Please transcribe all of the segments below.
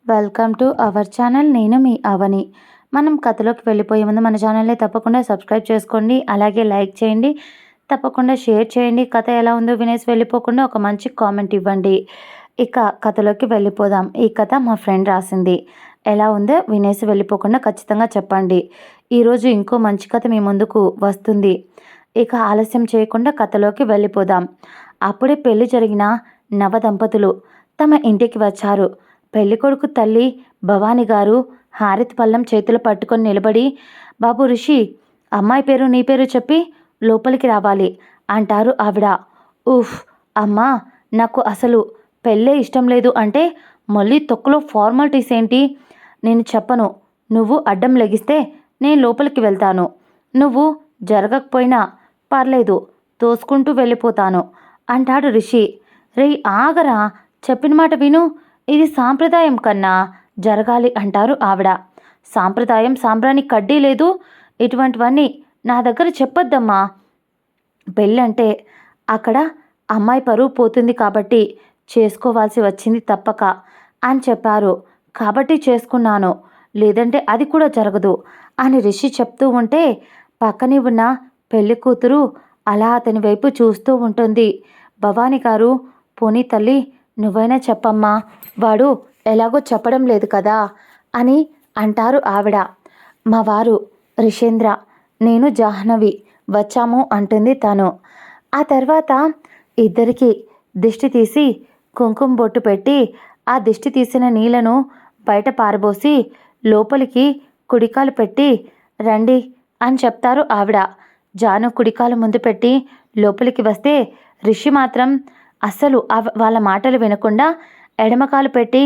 Welcome to our channel. నేను మీ అవని. మనం కథలోకి వెళ్ళిపోయే ముందు మన ఛానల్ని తప్పకుండా సబ్స్క్రైబ్ చేసుకోండి, అలాగే లైక్ చేయండి, తప్పకుండా షేర్ చేయండి. కథ ఎలా ఉందో వినేసి వెళ్ళిపోకుండా ఒక మంచి కామెంట్ ఇవ్వండి. ఇక కథలోకి వెళ్ళిపోదాం. ఈ కథ మా ఫ్రెండ్ రాసింది. ఎలా ఉందో వినేసి వెళ్ళిపోకుండా ఖచ్చితంగా చెప్పండి. ఈరోజు ఇంకో మంచి కథ మీ ముందుకు వస్తుంది. ఇక ఆలస్యం చేయకుండా కథలోకి వెళ్ళిపోదాం. అప్పుడే పెళ్లి జరిగిన నవ దంపతులు తమ ఇంటికి వచ్చారు. పెళ్ళికొడుకు తల్లి భవానీ గారు హారతి పళ్ళం చేతులు పట్టుకొని నిలబడి, బాబు రిషి, అమ్మాయి పేరు నీ పేరు చెప్పి లోపలికి రావాలి అంటారు ఆవిడ. ఉఫ్ అమ్మా, నాకు అసలు పెళ్ళే ఇష్టం లేదు అంటే మళ్ళీ తొక్కలో ఫార్మాలిటీస్ ఏంటి? నేను చెప్పను. నువ్వు అడ్డం లెగిస్తే నేను లోపలికి వెళ్తాను. నువ్వు జరగకపోయినా పర్లేదు, తోసుకుంటూ వెళ్ళిపోతాను అంటాడు రిషి. రే ఆగరా, చెప్పిన మాట విను. ఇది సాంప్రదాయం కన్నా జరగాలి అంటారు ఆవిడ. సాంప్రదాయం సాంబ్రాణి కడ్డీ లేదు, ఇటువంటివన్నీ నా దగ్గర చెప్పొద్దమ్మా. పెళ్ళంటే అక్కడ అమ్మాయి పరువు పోతుంది కాబట్టి చేసుకోవాల్సి వచ్చింది తప్పక అని చెప్పారు. కాబట్టి చేసుకున్నాను, లేదంటే అది కూడా జరగదు అని రిషి చెప్తూ ఉంటే పక్కనే ఉన్న పెళ్లి కూతురు అలా అతని వైపు చూస్తూ ఉంటుంది. భవానీ గారు, పోనీ తల్లి నువ్వైనా చెప్పమ్మా, వాడు ఎలాగో చెప్పడం లేదు కదా అని అంటారు ఆవిడ. మా వారు రిషేంద్ర, నేను జాహ్నవి వచ్చాము అంటుంది తను. ఆ తర్వాత ఇద్దరికి దిష్టి తీసి కుంకుమ బొట్టు పెట్టి ఆ దిష్టి తీసిన నీళ్లను బయట పారబోసి లోపలికి కుడికాలు పెట్టి రండి అని చెప్తారు ఆవిడ. జాను కుడికాలు ముందు పెట్టి లోపలికి వస్తే రిషి మాత్రం అస్సలు వాళ్ళ మాటలు వినకుండా ఎడమకాలు పెట్టి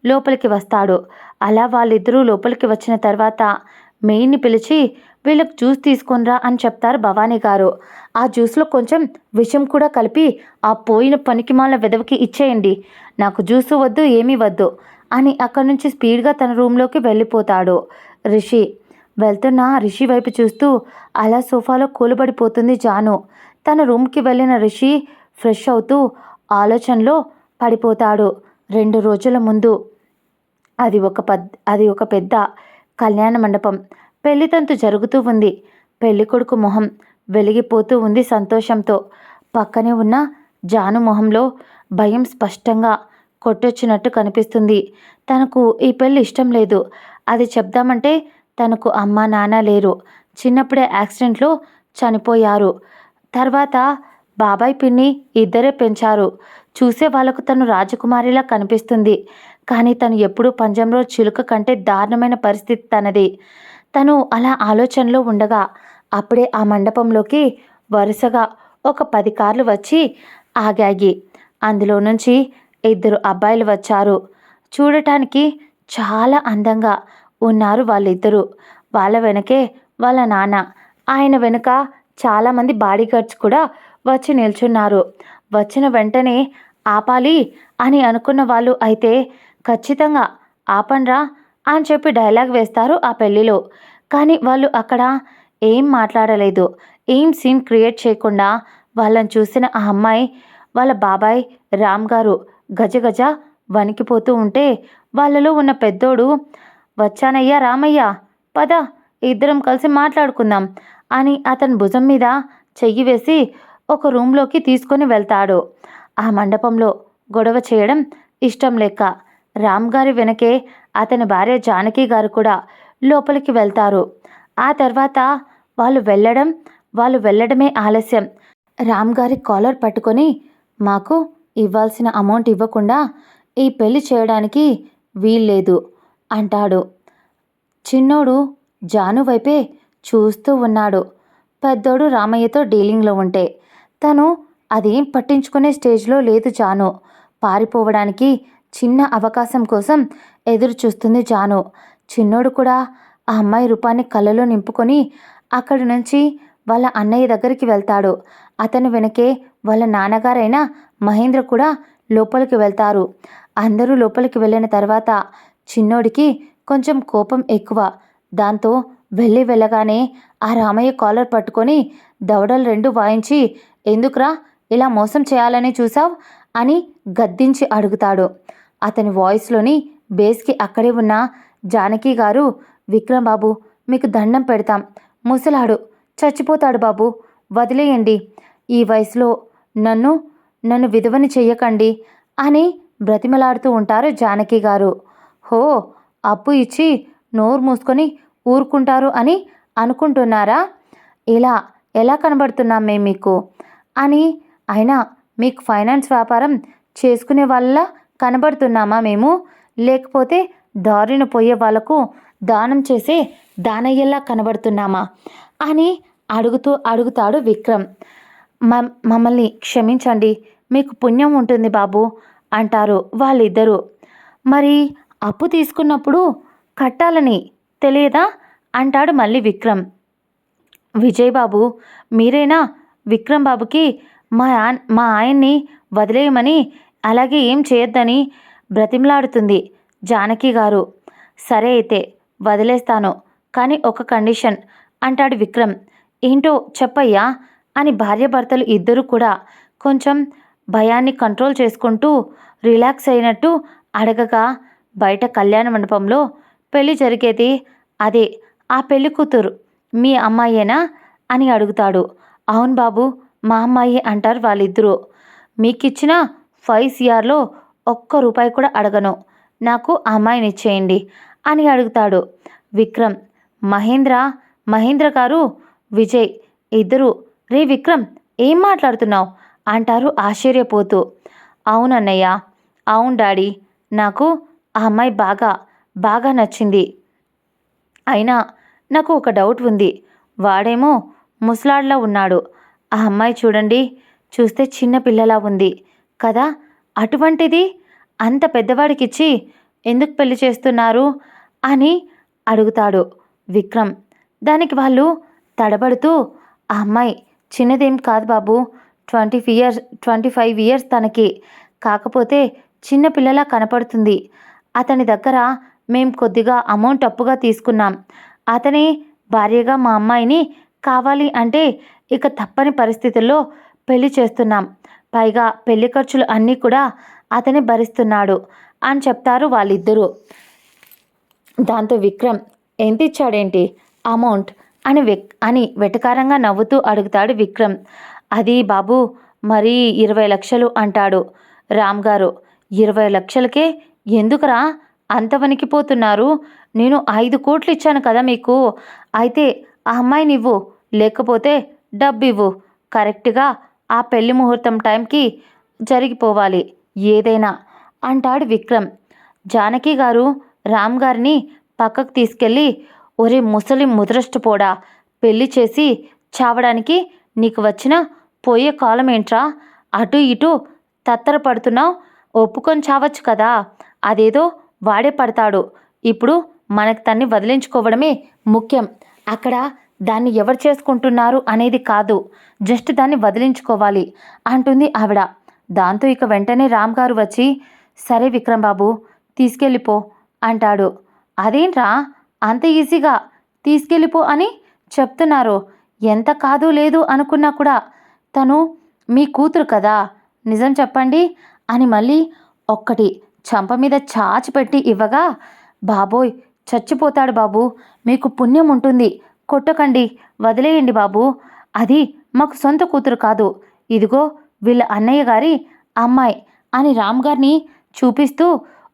లోపలికి వస్తాడు. అలా వాళ్ళిద్దరూ లోపలికి వచ్చిన తర్వాత మెయిన్ని పిలిచి వీళ్ళకి జ్యూస్ తీసుకొనిరా అని చెప్తారు భవానీ గారు. ఆ జ్యూస్లో కొంచెం విషం కూడా కలిపి ఆ పోయిన పనికిమాల వెదవికి ఇచ్చేయండి, నాకు జ్యూసు వద్దు ఏమీ వద్దు అని అక్కడి నుంచి స్పీడ్గా తన రూమ్లోకి వెళ్ళిపోతాడు రిషి. వెళ్తున్న రిషి వైపు చూస్తూ అలా సోఫాలో కూలబడిపోతుంది జాను. తన రూమ్కి వెళ్ళిన రిషి ఫ్రెష్ అవుతూ ఆలోచనలో పడిపోతాడు. 2 రోజుల ముందు అది ఒక పెద్ద కళ్యాణ మండపం. పెళ్లితంతు జరుగుతూ ఉంది. పెళ్ళికొడుకు మొహం వెలిగిపోతూ ఉంది సంతోషంతో. పక్కనే ఉన్న జాను మొహంలో భయం స్పష్టంగా కొట్టొచ్చినట్టు కనిపిస్తుంది. తనకు ఈ పెళ్ళి ఇష్టం లేదు. అది చెప్దామంటే తనకు అమ్మ నాన్న లేరు. చిన్నప్పుడే యాక్సిడెంట్లో చనిపోయారు. తర్వాత బాబాయ్ పిన్ని ఇద్దరే పెంచారు. చూసే వాళ్ళకు తను రాజకుమారిలా కనిపిస్తుంది. కానీ తను ఎప్పుడూ పంజంలో చిలుక కంటే దారుణమైన పరిస్థితి తనది. తను అలా ఆలోచనలో ఉండగా అప్పుడే ఆ మండపంలోకి వరుసగా ఒక 10 కార్లు వచ్చి ఆగాయి. అందులో నుంచి 2 అబ్బాయిలు వచ్చారు. చూడటానికి చాలా అందంగా ఉన్నారు వాళ్ళిద్దరూ. వాళ్ళ వెనకే వాళ్ళ నాన్న, ఆయన వెనుక చాలామంది బాడీగార్డ్స్ కూడా వచ్చి నిల్చున్నారు. వచ్చిన వెంటనే ఆపాలి అని అనుకున్న వాళ్ళు అయితే ఖచ్చితంగా ఆపండ్రా అని చెప్పి డైలాగ్ వేస్తారు ఆ పెళ్ళిలో. కానీ వాళ్ళు అక్కడ ఏం మాట్లాడలేదు. ఏం సీన్ క్రియేట్ చేయకుండా వాళ్ళని చూసిన ఆ అమ్మాయి వాళ్ళ బాబాయ్ రామ్ గారు గజగజ వణికిపోతూ ఉంటే వాళ్ళలో ఉన్న పెద్దోడు, వచ్చానయ్యా రామయ్య, పద ఇద్దరం కలిసి మాట్లాడుకుందాం అని అతని భుజం మీద చెయ్యి వేసి ఒక రూమ్లోకి తీసుకొని వెళ్తాడు. ఆ మండపంలో గొడవ చేయడం ఇష్టం లేక రామ్ గారి వెనకే అతని భార్య జానకి గారు కూడా లోపలికి వెళ్తారు. ఆ తర్వాత వాళ్ళు వెళ్ళడమే ఆలస్యం. రామ్ గారి కాలర్ పట్టుకొని, మాకు ఇవ్వాల్సిన అమౌంట్ ఇవ్వకుండా ఈ పెళ్లి చేయడానికి వీల్లేదు అంటాడు. చిన్నోడు జాను వైపే చూస్తూ ఉన్నాడు. పెద్దోడు రామయ్యతో డీలింగ్లో ఉంటే తను అదేం పట్టించుకునే స్టేజ్లో లేదు జాను. పారిపోవడానికి చిన్న అవకాశం కోసం ఎదురు చూస్తుంది జాను. చిన్నోడు కూడా ఆ అమ్మాయి రూపాన్ని కళ్ళలో నింపుకొని అక్కడి నుంచి వాళ్ళ అన్నయ్య దగ్గరికి వెళ్తాడు. అతని వెనకే వాళ్ళ నాన్నగారైన మహేంద్ర కూడా లోపలికి వెళ్తారు. అందరూ లోపలికి వెళ్ళిన తర్వాత చిన్నోడికి కొంచెం కోపం ఎక్కువ. దాంతో వెళ్ళగానే ఆ రామయ్య కాలర్ పట్టుకొని దవడలు 2 వాయించి, ఎందుకురా ఇలా మోసం చేయాలని చూసావు అని గద్దించి అడుగుతాడు. అతని వాయిస్లోని బేస్కి అక్కడే ఉన్న జానకి గారు, విక్రమ్ బాబు మీకు దండం పెడతాం, ముసలాడు చచ్చిపోతాడు బాబు, వదిలేయండి, ఈ వయసులో నన్ను నన్ను విధవని చెయ్యకండి అని బ్రతిమలాడుతూ ఉంటారు జానకి గారు. హో, అప్పు ఇచ్చి నోరు మూసుకొని ఊరుకుంటారు అని అనుకుంటున్నారా? ఇలా ఎలా కనబడుతున్నాం మేము మీకు అని? అయినా మీకు ఫైనాన్స్ వ్యాపారం చేసుకునే వాళ్ళ కనబడుతున్నామా మేము? లేకపోతే దారిన పోయే వాళ్ళకు దానం చేసే దానయ్యలా కనబడుతున్నామా అని అడుగుతాడు విక్రమ్. మమ్మల్ని క్షమించండి, మీకు పుణ్యం ఉంటుంది బాబు అంటారు వాళ్ళిద్దరూ. మరి అప్పు తీసుకున్నప్పుడు కట్టాలని తెలియదా అంటాడు మళ్ళీ విక్రమ్. విజయ్ బాబు, మీరేనా విక్రమ్ బాబుకి మా ఆయన్ని వదిలేయమని, అలాగే ఏం చేయొద్దని బ్రతిమలాడుతుంది జానకి గారు. సరే అయితే వదిలేస్తాను, కానీ ఒక కండిషన్ అంటాడు విక్రమ్. ఏంటో చెప్పయ్యా అని భార్యాభర్తలు ఇద్దరు కూడా కొంచెం భయాన్ని కంట్రోల్ చేసుకుంటూ రిలాక్స్ అయినట్టు అడగగా, బయట కళ్యాణ మండపంలో పెళ్లి జరిగేది అదే, ఆ పెళ్లి కూతురు మీ అమ్మాయేనా అని అడుగుతాడు. అవును బాబు, మా అమ్మాయి అంటారు వాళ్ళిద్దరూ. మీకిచ్చిన 5 CRలో ఒక్క రూపాయి కూడా అడగను, నాకు ఆ అమ్మాయిని ఇచ్చేయండి అని అడుగుతాడు విక్రమ్. మహేంద్ర గారు, విజయ్ ఇద్దరు, రే విక్రమ్, ఏం మాట్లాడుతున్నావు అంటారు ఆశ్చర్యపోతూ. అవునన్నయ్య, అవును డాడీ, నాకు ఆ అమ్మాయి బాగా నచ్చింది. అయినా నాకు ఒక డౌట్ ఉంది, వాడేమో ముసలాడ్లా ఉన్నాడు, ఆ అమ్మాయి చూడండి, చూస్తే చిన్న పిల్లలా ఉంది కదా, అటువంటిది అంత పెద్దవాడికిచ్చి ఎందుకు పెళ్లి చేస్తున్నారు అని అడుగుతాడు విక్రమ్. దానికి వాళ్ళు తడబడుతూ, ఆ అమ్మాయి చిన్నదేం కాదు బాబు, 25 ఇయర్స్ తనకి, కాకపోతే చిన్న పిల్లలా కనపడుతుంది. అతని దగ్గర మేం కొద్దిగా అమౌంట్ అప్పుగా తీసుకున్నాం, అతనే భార్యగా మా అమ్మాయిని కావాలి అంటే ఇక తప్పని పరిస్థితుల్లో పెళ్లి చేస్తున్నాం, పైగా పెళ్లి ఖర్చులు అన్నీ కూడా అతనే భరిస్తున్నాడు అని చెప్తారు వాళ్ళిద్దరూ. దాంతో విక్రమ్, ఎంత ఇచ్చాడేంటి అమౌంట్ అని వెటకారంగా నవ్వుతూ అడుగుతాడు విక్రమ్. అది బాబు మరీ 20 లక్షలు అంటాడు రామ్ గారు. 20 లక్షలకే ఎందుకురా అంత వణికిపోతున్నారు? నేను 5 కోట్లు ఇచ్చాను కదా మీకు, అయితే ఆ అమ్మాయినివ్వు, లేకపోతే డబ్బివ్వు, కరెక్ట్గా ఆ పెళ్లి ముహూర్తం టైంకి జరిగిపోవాలి ఏదైనా అంటాడు విక్రమ్. జానకి గారు రామ్ గారిని పక్కకు తీసుకెళ్ళి, ఒరే ముసలి ముదరష్టపోడా, పెళ్లి చేసి చావడానికి నీకు వచ్చిన పోయే కాలం ఏంట్రా, అటు ఇటు తత్తరపడుతున్నావు, ఒప్పుకొని చావచ్చు కదా, అదేదో వాడే పడతాడు, ఇప్పుడు మనకు తన్ని వదిలించుకోవడమే ముఖ్యం, అక్కడ దాన్ని ఎవరు చేసుకుంటున్నారు అనేది కాదు, జస్ట్ దాన్ని వదిలించుకోవాలి అంటుంది ఆవిడ. దాంతో ఇక వెంటనే రామ్ గారు వచ్చి, సరే విక్రమ్ బాబు తీసుకెళ్ళిపో అంటాడు. అదేంట్రా అంత ఈజీగా తీసుకెళ్ళిపో అని చెప్తున్నారు, ఎంత కాదు లేదు అనుకున్నా కూడా తను మీ కూతురు కదా, నిజం చెప్పండి అని మళ్ళీ ఒక్కటి చంప మీద చాచి పెట్టి ఇవ్వగా, బాబోయ్ చచ్చిపోతాడు బాబు, మీకు పుణ్యం ఉంటుంది, కొట్టకండి, వదిలేయండి బాబు, అది మాకు సొంత కూతురు కాదు, ఇదిగో వీళ్ళ అన్నయ్య గారి అమ్మాయి అని రామ్ గారిని చూపిస్తూ,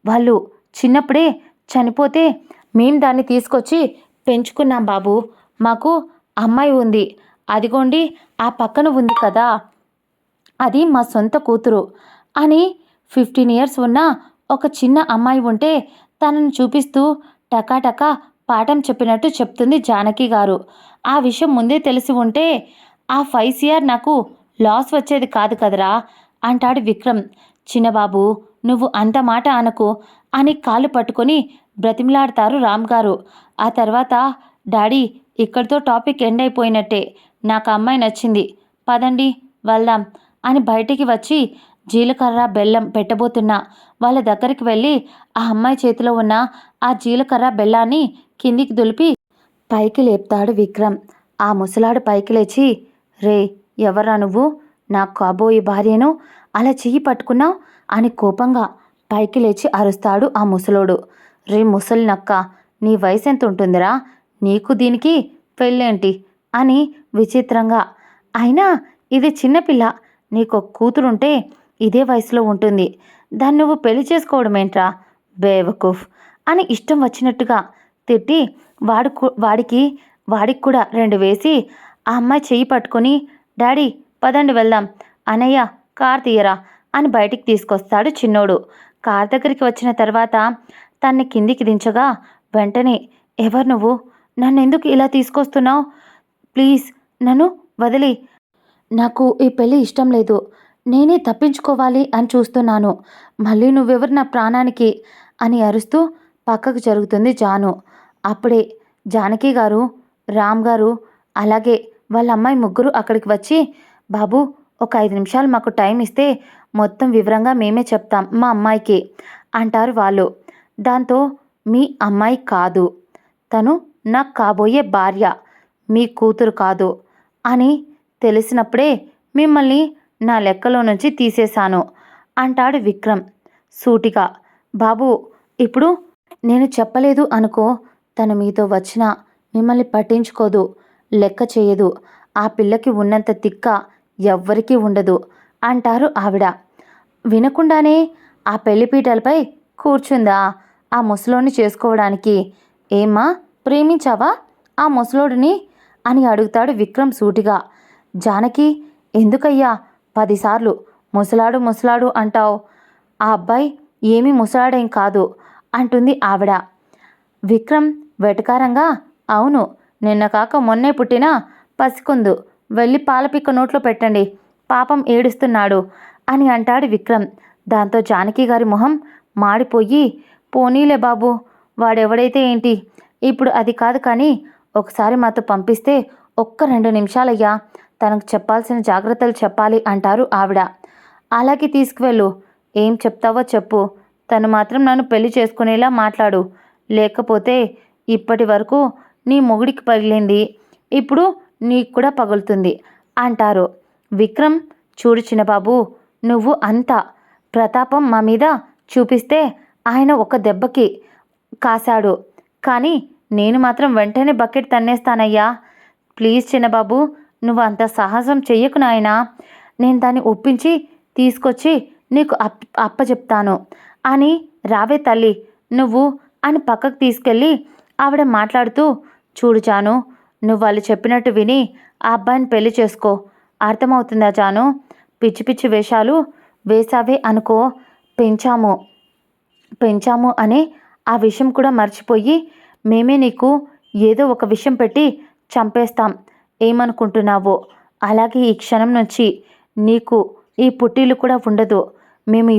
వాళ్ళు చిన్నప్పుడే చనిపోతే మేం దాన్ని తీసుకొచ్చి పెంచుకున్నాం బాబు, మాకు అమ్మాయి ఉంది, అదిగోండి ఆ పక్కన ఉంది కదా, అది మా సొంత కూతురు అని 15 ఇయర్స్ ఉన్న ఒక చిన్న అమ్మాయి ఉంటే తనను చూపిస్తూ టకాటకా పాఠం చెప్పినట్టు చెప్తుంది జానకి గారు. ఆ విషయం ముందే తెలిసి ఉంటే ఆ 5 CR నాకు లాస్ వచ్చేది కాదు కదరా అంటాడు విక్రమ్. చిన్నబాబు, నువ్వు అంత మాట అనకు అని కాళ్ళు పట్టుకొని బ్రతిమలాడతారు రామ్ గారు. ఆ తర్వాత, డాడీ ఇక్కడితో టాపిక్ ఎండ్ అయిపోయినట్టే, నాకు అమ్మాయి నచ్చింది, పదండి వెళ్దాం అని బయటికి వచ్చి జీలకర్ర బెల్లం పెట్టబోతున్నా వాళ్ళ దగ్గరికి వెళ్ళి ఆ అమ్మాయి చేతిలో ఉన్న ఆ జీలకర్ర బెల్లాన్ని కిందికి దులిపి పైకి లేపుతాడు విక్రమ్. ఆ ముసలాడు పైకి లేచి, రే ఎవరా నువ్వు, నా కాబోయే భార్యను అలా చెయ్యి పట్టుకున్నావు అని కోపంగా పైకి లేచి అరుస్తాడు ఆ ముసలోడు. రే ముసలి నక్క, నీ వయసు ఎంత ఉంటుందిరా? నీకు దీనికి పెళ్ళేంటి అని విచిత్రంగా. అయినా ఇది చిన్నపిల్ల, నీకు కూతురుంటే ఇదే వయసులో ఉంటుంది, దాన్ని నువ్వు పెళ్లి చేసుకోవడం ఏంట్రా బేవకూఫ్ అని ఇష్టం వచ్చినట్టుగా తిట్టి వాడికి కూడా 2 వేసి ఆ అమ్మాయి చెయ్యి పట్టుకొని, డాడీ పదండి వెళ్దాం, అనయ్య కార్ తీయరా అని బయటికి తీసుకొస్తాడు చిన్నోడు. కార్ దగ్గరికి వచ్చిన తర్వాత తన్ని కిందికి దించగా వెంటనే, ఎవరు నువ్వు? నన్ను ఎందుకు ఇలా తీసుకొస్తున్నావు? ప్లీజ్ నన్ను వదిలి, నాకు ఈ పెళ్ళి ఇష్టం లేదు, నేనే తప్పించుకోవాలి అని చూస్తున్నాను, మళ్ళీ నువ్వెవరు నా ప్రాణానికి అని అరుస్తూ పక్కకు జరుగుతుంది జాను. అప్పుడే జానకి గారు, రామ్ గారు, అలాగే వాళ్ళ అమ్మాయి ముగ్గురు అక్కడికి వచ్చి, బాబు ఒక 5 నిమిషాలు మాకు టైం ఇస్తే మొత్తం వివరంగా మేమే చెప్తాం మా అమ్మాయికి అంటారు వాళ్ళు. దాంతో మీ అమ్మాయి కాదు, తను నాకు కాబోయే భార్య, మీ కూతురు కాదు అని తెలిసినప్పుడే మిమ్మల్ని నా లెక్కలో నుంచి తీసేశాను అంటాడు విక్రమ్ సూటిగా. బాబు ఇప్పుడు నేను చెప్పలేదు అనుకో, తను మీతో వచ్చినా మిమ్మల్ని పట్టించుకోదు, లెక్క చేయదు, ఆ పిల్లకి ఉన్నంత తిక్క ఎవ్వరికీ ఉండదు అంటారు ఆవిడ. వినకుండానే ఆ పెళ్లిపీటలపై కూర్చుందా ఆ ముసలోని చేసుకోవడానికి? ఏమ్మా ప్రేమించావా ఆ ముసలోడిని అని అడుగుతాడు విక్రమ్ సూటిగా. జానకి, ఎందుకయ్యా 10 సార్లు ముసలాడు ముసలాడు అంటావు? ఆ అబ్బాయి ఏమీ ముసలాడేం కాదు అంటుంది ఆవిడ. విక్రమ్ వెటకారంగా, అవును, నిన్న కాక మొన్నే పుట్టిన పసికుందు, వెళ్ళి పాలపిక్క నోట్లో పెట్టండి, పాపం ఏడుస్తున్నాడు అని అంటాడు విక్రమ్. దాంతో జానకి గారి మొహం మాడిపోయి, పోనీలే బాబు, వాడెవడైతే ఏంటి, ఇప్పుడు అది కాదు కానీ ఒకసారి మాతో పంపిస్తే ఒక్క 2 నిమిషాలయ్యా, తనకు చెప్పాల్సిన జాగ్రత్తలు చెప్పాలి అంటారు ఆవిడ. అలాగే తీసుకువెళ్ళు, ఏం చెప్తావో చెప్పు, తను మాత్రం నన్ను పెళ్లి చేసుకునేలా మాట్లాడు, లేకపోతే ఇప్పటి వరకు నీ మొగుడికి పగిలింది, ఇప్పుడు నీకు కూడా పగులుతుంది అంటారు. విక్రమ్, చూడు చిన్నబాబు, నువ్వు అంత ప్రతాపం మా మీద చూపిస్తే ఆయన ఒక దెబ్బకి కాశాడు, కానీ నేను మాత్రం వెంటనే బకెట్ తన్నేస్తానయ్యా, ప్లీజ్ చిన్నబాబు, నువ్వు అంత సాహసం చెయ్యకు నాయనా, నేను దాన్ని ఒప్పించి తీసుకొచ్చి నీకు అప్పచెప్తాను అని, రావే తల్లి నువ్వు అని పక్కకు తీసుకెళ్ళి ఆవిడ మాట్లాడుతూ, చూడు జాను, నువ్వు వాళ్ళు చెప్పినట్టు విని ఆ అబ్బాయిని పెళ్లి చేసుకో, అర్థమవుతుందా జాను? పిచ్చి పిచ్చి వేషాలు వేసావే అనుకో, పెంచాము అనే ఆ విషయం కూడా మర్చిపోయి మేమే నీకు ఏదో ఒక విషయం పెట్టి చంపేస్తాం ఏమనుకుంటున్నావో, అలాగే ఈ క్షణం నుంచి నీకు ఈ పుట్టిల్లు కూడా ఉండదు, మేము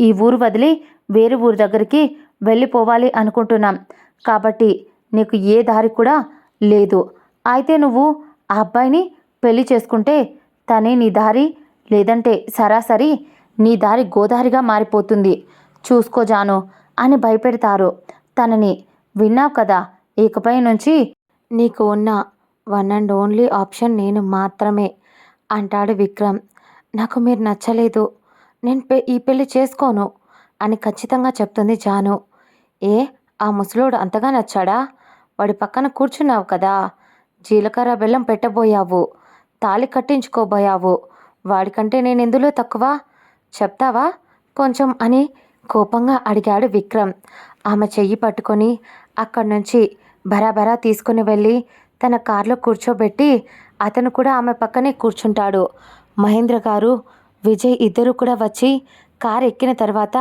ఈ ఊరు వదిలి వేరే ఊరు దగ్గరికి వెళ్ళిపోవాలి అనుకుంటున్నాం, కాబట్టి నీకు ఏ దారి కూడా లేదు, అయితే నువ్వు ఆ అబ్బాయిని పెళ్లి చేసుకుంటే తనే నీ దారి, లేదంటే సరాసరి నీ దారి గోదారిగా మారిపోతుంది, చూసుకో జాను అని భయపెడతారు తనని. విన్నావు కదా, ఇకపై నుంచి నీకు ఉన్న 1 అండ్ ఓన్లీ ఆప్షన్ నేను మాత్రమే అంటాడు విక్రమ్. నాకు మీరు నచ్చలేదు, నేను ఈ పెళ్లి చేసుకోను అని ఖచ్చితంగా చెప్తుంది జాను. ఏ ఆ ముసలోడు అంతగా నచ్చాడా? వాడి పక్కన కూర్చున్నావు కదా, జీలకర్ర బెల్లం పెట్టబోయావు, తాళి కట్టించుకోబోయావు, వాడికంటే నేను ఎందులో తక్కువ చెప్తావా కొంచెం అని కోపంగా అడిగాడు విక్రమ్. ఆమె చెయ్యి పట్టుకొని అక్కడి నుంచి బరాబరా తీసుకుని వెళ్ళి తన కారులో కూర్చోబెట్టి అతను కూడా ఆమె పక్కనే కూర్చుంటాడు. మహేంద్ర గారు, విజయ్ ఇద్దరు కూడా వచ్చి కార్ ఎక్కిన తర్వాత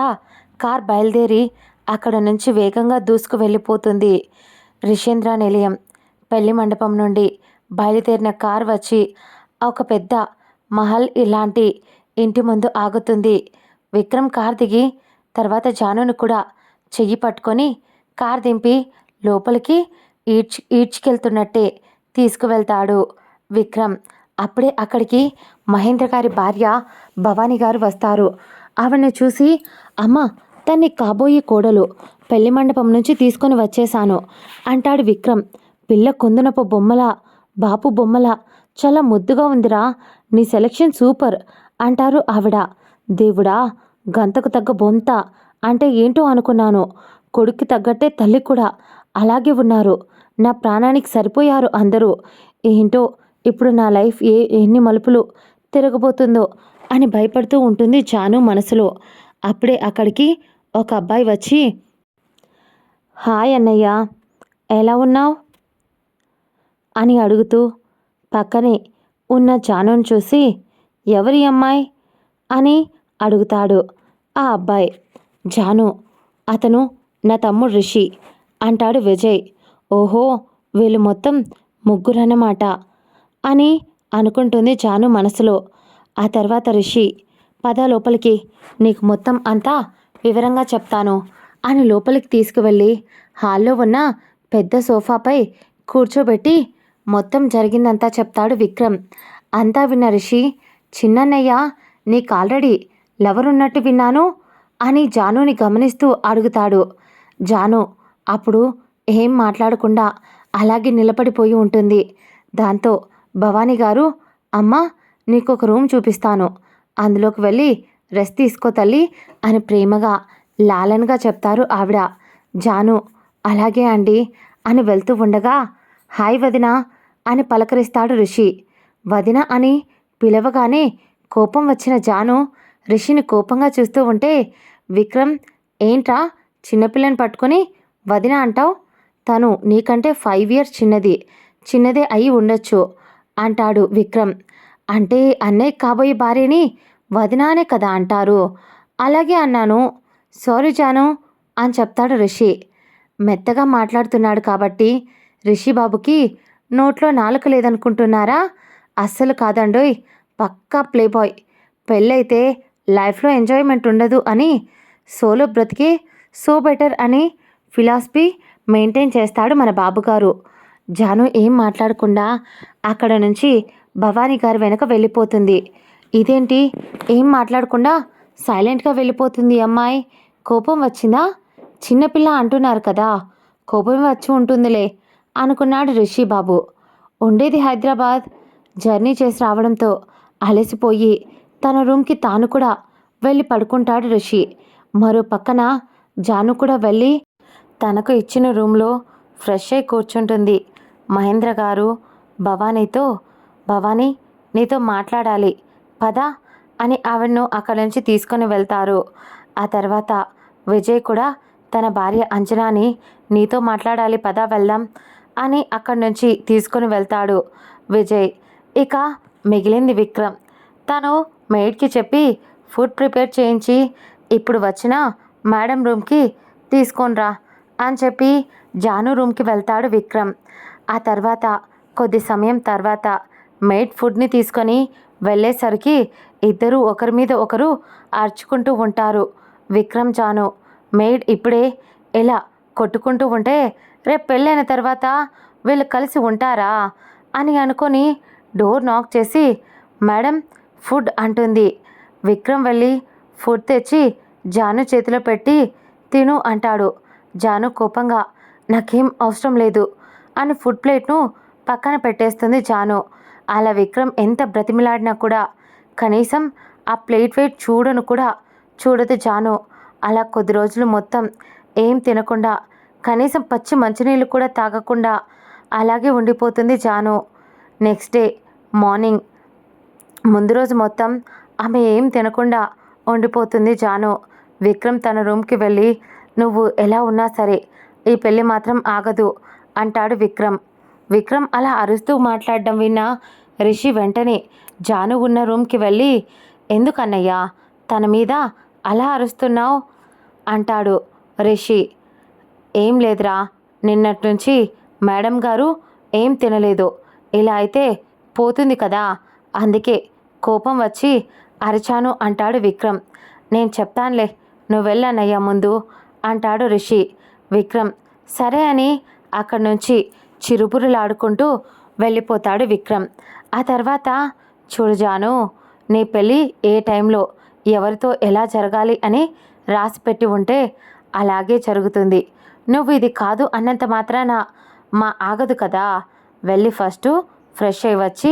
కార్ బయలుదేరి అక్కడ నుంచి వేగంగా దూసుకు వెళ్ళిపోతుంది. రిషేంద్ర నిలయం పెళ్లి మండపం నుండి బయలుదేరిన కార్ వచ్చి ఒక పెద్ద మహల్ ఇలాంటి ఇంటి ముందు ఆగుతుంది. విక్రమ్ కార్ దిగి తర్వాత జానును కూడా చెయ్యి పట్టుకొని కార్ దింపి లోపలికి ఈడ్చుకెళ్తున్నట్టే తీసుకువెళ్తాడు విక్రమ్. అప్పుడే అక్కడికి మహేంద్ర గారి భార్య భవానీ గారు వస్తారు. ఆవిడని చూసి, అమ్మ తన్ని కాబోయే కోడలు, పెళ్లి మండపం నుంచి తీసుకొని వచ్చేశాను అంటాడు విక్రమ్. పిల్ల కుందనపు బొమ్మల, బాపు బొమ్మల, చాలా ముద్దుగా ఉందిరా, నీ సెలెక్షన్ సూపర్ అంటారు ఆవిడ. దేవుడా, గంతకు తగ్గ బొంత అంటే ఏంటో అనుకున్నాను. కొడుక్కి తగ్గట్టే తల్లి కూడా అలాగే ఉన్నారు. నా ప్రాణానికి సరిపోయారు అందరూ. ఏంటో ఇప్పుడు నా లైఫ్ ఎన్ని మలుపులు తిరగబోతుందో అని భయపడుతూ ఉంటుంది జాను మనసులో. అప్పుడే అక్కడికి ఒక అబ్బాయి వచ్చి, హాయ్ అన్నయ్య, ఎలా ఉన్నావు అని అడుగుతూ పక్కనే ఉన్న జానుని చూసి, ఎవరి అమ్మాయి అని అడుగుతాడు ఆ అబ్బాయి. జాను, అతను నా తమ్ముడు రిషి అంటాడు విజయ్. ఓహో, వీళ్ళు మొత్తం ముగ్గురన్నమాట అని అనుకుంటుంది జాను మనసులో. ఆ తర్వాత రిషి, పద లోపలికి, నీకు మొత్తం అంతా వివరంగా చెప్తాను అని లోపలికి తీసుకువెళ్ళి హాల్లో ఉన్న పెద్ద సోఫాపై కూర్చోబెట్టి మొత్తం జరిగిందంతా చెప్తాడు విక్రమ్. అంతా విన్న రిషి, చిన్నన్నయ్య, నీకు ఆల్రెడీ లవర్ ఉన్నట్టు విన్నాను అని జానుని గమనిస్తూ అడుగుతాడు. జాను అప్పుడు ఏం మాట్లాడకుండా అలాగే నిలబడిపోయి ఉంటుంది. దాంతో భవానీ గారు, అమ్మా, నీకు ఒక రూమ్ చూపిస్తాను, అందులోకి వెళ్ళి రెస్ట్ తీసుకో తల్లి అని ప్రేమగా లాలనగా చెప్తారు ఆవిడ. జాను అలాగే అండి అని వెళ్తూ ఉండగా, హాయ్ వదిన అని పలకరిస్తాడు రిషి. వదిన అని పిలవగానే కోపం వచ్చిన జాను రిషిని కోపంగా చూస్తూ ఉంటే, విక్రమ్, ఏంట్రా చిన్నపిల్లని పట్టుకొని వదిన అంటావు? తను నీకంటే 5 ఇయర్స్ చిన్నదే అయి ఉండొచ్చు అంటాడు విక్రమ్. అంటే అన్నయ్య కాబోయే భార్యని వదినానే కదా అంటారు. అలాగే అన్నాను, సారీ జాను అని చెప్తాడు రిషి. మెత్తగా మాట్లాడుతున్నాడు కాబట్టి రిషి బాబుకి నోట్లో నాలుక లేదనుకుంటున్నారా? అస్సలు కాదండోయ్, పక్కా ప్లేబాయ్. పెళ్ళైతే లైఫ్లో ఎంజాయ్మెంట్ ఉండదు అని సోలో బ్రతికే సో బెటర్ అని ఫిలాసఫీ మెయింటైన్ చేస్తాడు మన బాబుగారు. జాను ఏం మాట్లాడకుండా అక్కడ నుంచి భవానీ గారి వెనక వెళ్ళిపోతుంది. ఇదేంటి ఏం మాట్లాడకుండా సైలెంట్గా వెళ్ళిపోతుంది అమ్మాయి? కోపం వచ్చిందా? చిన్నపిల్ల అంటున్నారు కదా, కోపం వచ్చి ఉంటుందిలే అనుకున్నాడు రిషి బాబు. ఉండేది హైదరాబాద్, జర్నీ చేసి రావడంతో అలసిపోయి తన రూమ్కి తాను కూడా వెళ్ళి పడుకుంటాడు రిషి. మరో పక్కన జాను కూడా వెళ్ళి తనకు ఇచ్చిన రూమ్లో ఫ్రెష్ అయి కూర్చుంటుంది. మహేంద్ర గారు భవానీతో, భవానీ, నీతో మాట్లాడాలి పద అని ఆవిడను అక్కడి నుంచి తీసుకొని వెళ్తారు. ఆ తర్వాత విజయ్ కూడా తన భార్య అంజనాని, నీతో మాట్లాడాలి పద వెళ్దాం అని అక్కడి నుంచి తీసుకొని వెళ్తాడు విజయ్. ఇక మిగిలింది విక్రమ్. తను మెయిడ్కి చెప్పి ఫుడ్ ప్రిపేర్ చేయించి ఇప్పుడు వచ్చిన మేడం రూమ్కి తీసుకొనిరా అని చెప్పి జాను రూమ్కి వెళ్తాడు విక్రమ్. ఆ తర్వాత కొద్ది సమయం తర్వాత మెయిడ్ ఫుడ్ని తీసుకొని వెళ్ళేసరికి ఇద్దరు ఒకరి మీద ఒకరు అరుచుకుంటూ ఉంటారు. విక్రమ్, జాను. మెయిడ్ ఇప్పుడే ఇలా కొట్టుకుంటూ ఉంటే రేపు పెళ్ళైన తర్వాత వీళ్ళు కలిసి ఉంటారా అని అనుకొని డోర్ నాక్ చేసి, మేడం ఫుడ్ అంటుంది. విక్రమ్ వెళ్ళి ఫుడ్ తెచ్చి జాను చేతిలో పెట్టి తిను అంటాడు. జాను కోపంగా, నాకేం అవసరం లేదు అని ఫుడ్ ప్లేట్ను పక్కన పెట్టేస్తుంది జాను. అలా విక్రమ్ ఎంత బ్రతిమిలాడినా కూడా కనీసం ఆ ప్లేట్ వెయిట్ చూడను కూడా చూడదు జాను. అలా కొద్ది రోజులు మొత్తం ఏం తినకుండా, కనీసం పచ్చి మంచినీళ్ళు కూడా తాగకుండా అలాగే ఉండిపోతుంది జాను. నెక్స్ట్ డే మార్నింగ్ ముందు రోజు మొత్తం ఆమె ఏం తినకుండా ఉండిపోతుంది జాను. విక్రమ్ తన రూమ్కి వెళ్ళి, నువ్వు ఎలా ఉన్నా సరే ఈ పెళ్ళి మాత్రం ఆగదు అంటాడు విక్రమ్. విక్రమ్ అలా అరుస్తూ మాట్లాడడం విన్న రిషి వెంటనే జాను ఉన్న రూమ్కి వెళ్ళి, ఎందుకన్నయ్యా తన మీద అలా అరుస్తున్నావు అంటాడు రిషి. ఏం లేదురా, నిన్నటి నుంచి మేడం గారు ఏం తినలేదు, ఇలా అయితే పోతుంది కదా, అందుకే కోపం వచ్చి అరిచాను అంటాడు విక్రమ్. నేను చెప్తానులే, నువ్వు వెళ్ళన్నయ్యా ముందు అంటాడు రిషి. విక్రమ్ సరే అని అక్కడి నుంచి చిరుబురులాడుకుంటూ వెళ్ళిపోతాడు విక్రమ్. ఆ తర్వాత, చూడు జాను, నీ పెళ్ళి ఏ టైంలో ఎవరితో ఎలా జరగాలి అని రాసిపెట్టి ఉంటే అలాగే జరుగుతుంది. నువ్వు ఇది కాదు అన్నంత మాత్రాన మా ఆగదు కదా. వెళ్ళి ఫస్ట్ ఫ్రెష్ అయ్యి వచ్చి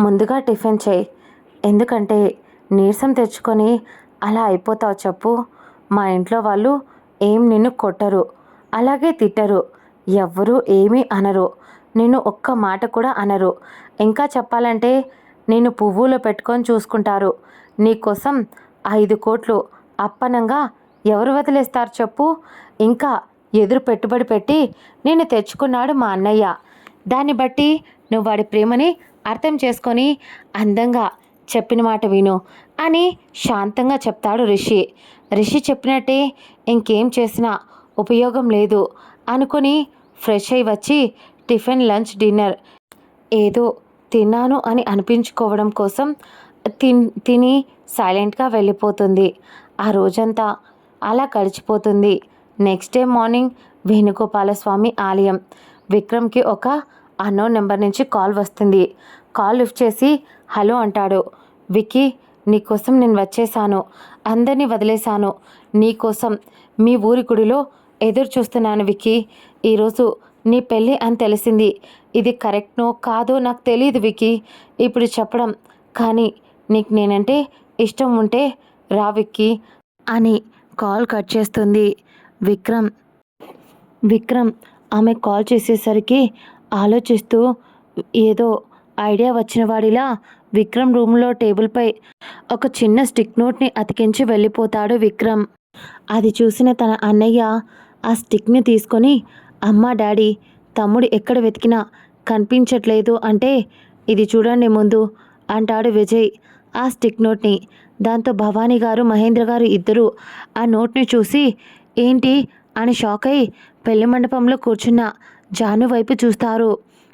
ముందుగా టిఫిన్ చేయి. ఎందుకంటే నీరసం తెచ్చుకొని అలా అయిపోతావు చెప్పు. మా ఇంట్లో వాళ్ళు ఏం నిన్ను కొట్టరు, అలాగే తిట్టరు, ఎవ్వరూ ఏమీ అనరు, నిన్ను ఒక్క మాట కూడా అనరు. ఇంకా చెప్పాలంటే నిన్ను పువ్వులో పెట్టుకొని చూసుకుంటారు. నీకోసం 5 కోట్లు అప్పనంగా ఎవరు వదిలేస్తారు చెప్పు? ఇంకా ఎదురు పెట్టుబడి పెట్టి నిన్ను తెచ్చుకున్నాడు మా అన్నయ్య. దాన్ని బట్టి నువ్వు వాడి ప్రేమని అర్థం చేసుకొని అందంగా చెప్పిన మాట విను అని శాంతంగా చెప్తాడు రిషి. రిషి చెప్పినట్టే ఇంకేం చేసినా ఉపయోగం లేదు అనుకుని ఫ్రెష్ అయి వచ్చి టిఫిన్, లంచ్, డిన్నర్ ఏదో తిన్నాను అని అనిపించుకోవడం కోసం తిని సైలెంట్గా వెళ్ళిపోతుంది. ఆ రోజంతా అలా గడిచిపోతుంది. నెక్స్ట్ డే మార్నింగ్ వేణుగోపాలస్వామి ఆలయం. విక్రమ్కి ఒక అన్నోన్ నెంబర్ నుంచి కాల్ వస్తుంది. కాల్ లిఫ్ట్ చేసి హలో అంటాడు. విక్కీ, నీకోసం నేను వచ్చేసాను, అందరినీ వదిలేశాను, నీకోసం మీ ఊరి గుడిలో ఎదురు చూస్తున్నాను విక్కీ. ఈరోజు నీ పెళ్ళి అని తెలిసింది. ఇది కరెక్ట్నో కాదో నాకు తెలియదు విక్కీ ఇప్పుడు చెప్పడం, కానీ నీకు నేనంటే ఇష్టం ఉంటే రా విక్కీ అని కాల్ కట్ చేస్తుంది. విక్రమ్ ఆమె కాల్ చేసేసరికి ఆలోచిస్తూ ఏదో ఐడియా వచ్చిన వాడిలా విక్రమ్ రూమ్లో టేబుల్పై ఒక చిన్న స్టిక్ నోట్ని అతికించి వెళ్ళిపోతాడు విక్రమ్. అది చూసిన తన అన్నయ్య ఆ స్టిక్ని తీసుకొని, అమ్మ, డాడీ, తమ్ముడు ఎక్కడ వెతికినా కనిపించట్లేదు అంటే ఇది చూడండి ముందు అంటాడు విజయ్ ఆ స్టిక్ నోట్ని. దాంతో భవానీ గారు, మహేంద్ర గారు ఇద్దరు ఆ నోట్ని చూసి ఏంటి అని షాక్ అయి పెళ్లి మండపంలో కూర్చున్న జాను వైపు చూస్తారు.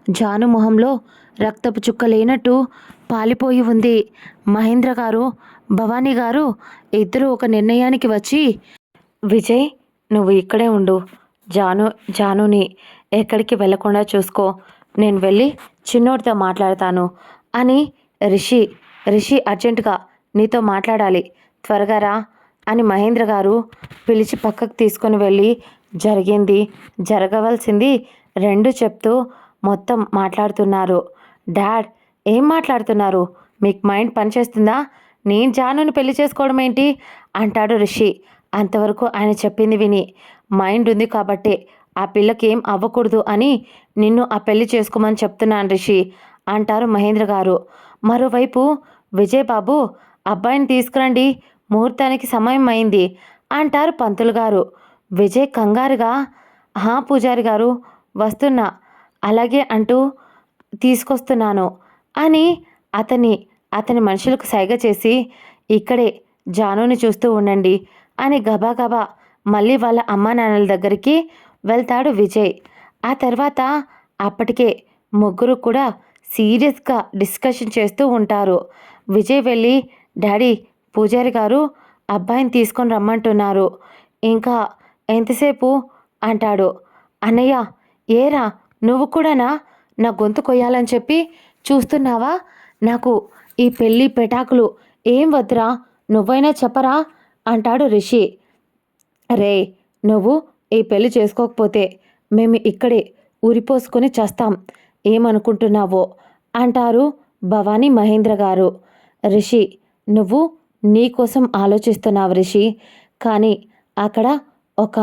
జాను మొహంలో రక్తపు చుక్క లేనట్టు పాలిపోయి ఉంది. మహేంద్ర గారు, భవానీ గారు ఇద్దరు ఒక నిర్ణయానికి వచ్చి, విజయ్, నువ్వు ఇక్కడే ఉండు, జానుని ఎక్కడికి వెళ్లకుండా చూసుకో, నేను వెళ్ళి చిన్నోడితో మాట్లాడతాను అని రిషి అర్జెంటుగా నీతో మాట్లాడాలి, త్వరగా రా అని మహేంద్ర గారు పిలిచి పక్కకు తీసుకొని వెళ్ళి జరగవలసింది రెండు చెప్తూ మొత్తం మాట్లాడుతున్నారు. డాడ్, ఏం మాట్లాడుతున్నారు? మీకు మైండ్ పనిచేస్తుందా? నేను జానుని పెళ్లి చేసుకోవడం ఏంటి అంటాడు రిషి. అంతవరకు ఆయన చెప్పింది విని, మైండ్ ఉంది కాబట్టే ఆ పిల్లకి ఏం అవ్వకూడదు అని నిన్ను ఆ పెళ్లి చేసుకోమని చెప్తున్నాను రిషి అంటారు మహేంద్ర గారు. మరోవైపు విజయ్ బాబు, అబ్బాయిని తీసుకురండి, ముహూర్తానికి సమయం అయింది అంటారు పంతులు గారు. విజయ్ కంగారుగా, హా పూజారి గారు, వస్తున్నా, అలాగే అంటూ తీసుకొస్తున్నాను అని అతని మనుషులకు సైగ చేసి, ఇక్కడే జానుని చూస్తూ ఉండండి అని గబాగబా మళ్ళీ వాళ్ళ అమ్మా నాన్నల దగ్గరికి వెళ్తాడు విజయ్. ఆ తర్వాత అప్పటికే ముగ్గురు కూడా సీరియస్గా డిస్కషన్ చేస్తూ ఉంటారు. విజయ్ వెళ్ళి, డాడీ, పూజారి గారు అబ్బాయిని తీసుకొని రమ్మంటున్నారు, ఇంకా ఎంతసేపు అంటాడు. అన్నయ్య, ఏరా నువ్వు కూడానా నా గొంతు కొయ్యాలని చెప్పి చూస్తున్నావా? నాకు ఈ పెళ్ళి పెటాకులు ఏం వద్దురా, నువ్వైనా చెప్పరా అంటాడు రిషి. రే, నువ్వు ఈ పెళ్ళి చేసుకోకపోతే మేము ఇక్కడే ఉరిపోసుకొని చస్తాం, ఏమనుకుంటున్నావో అంటారు భవానీ, మహేంద్ర గారు. రిషి, నువ్వు నీ కోసం ఆలోచిస్తున్నావు రిషి, కానీ అక్కడ ఒక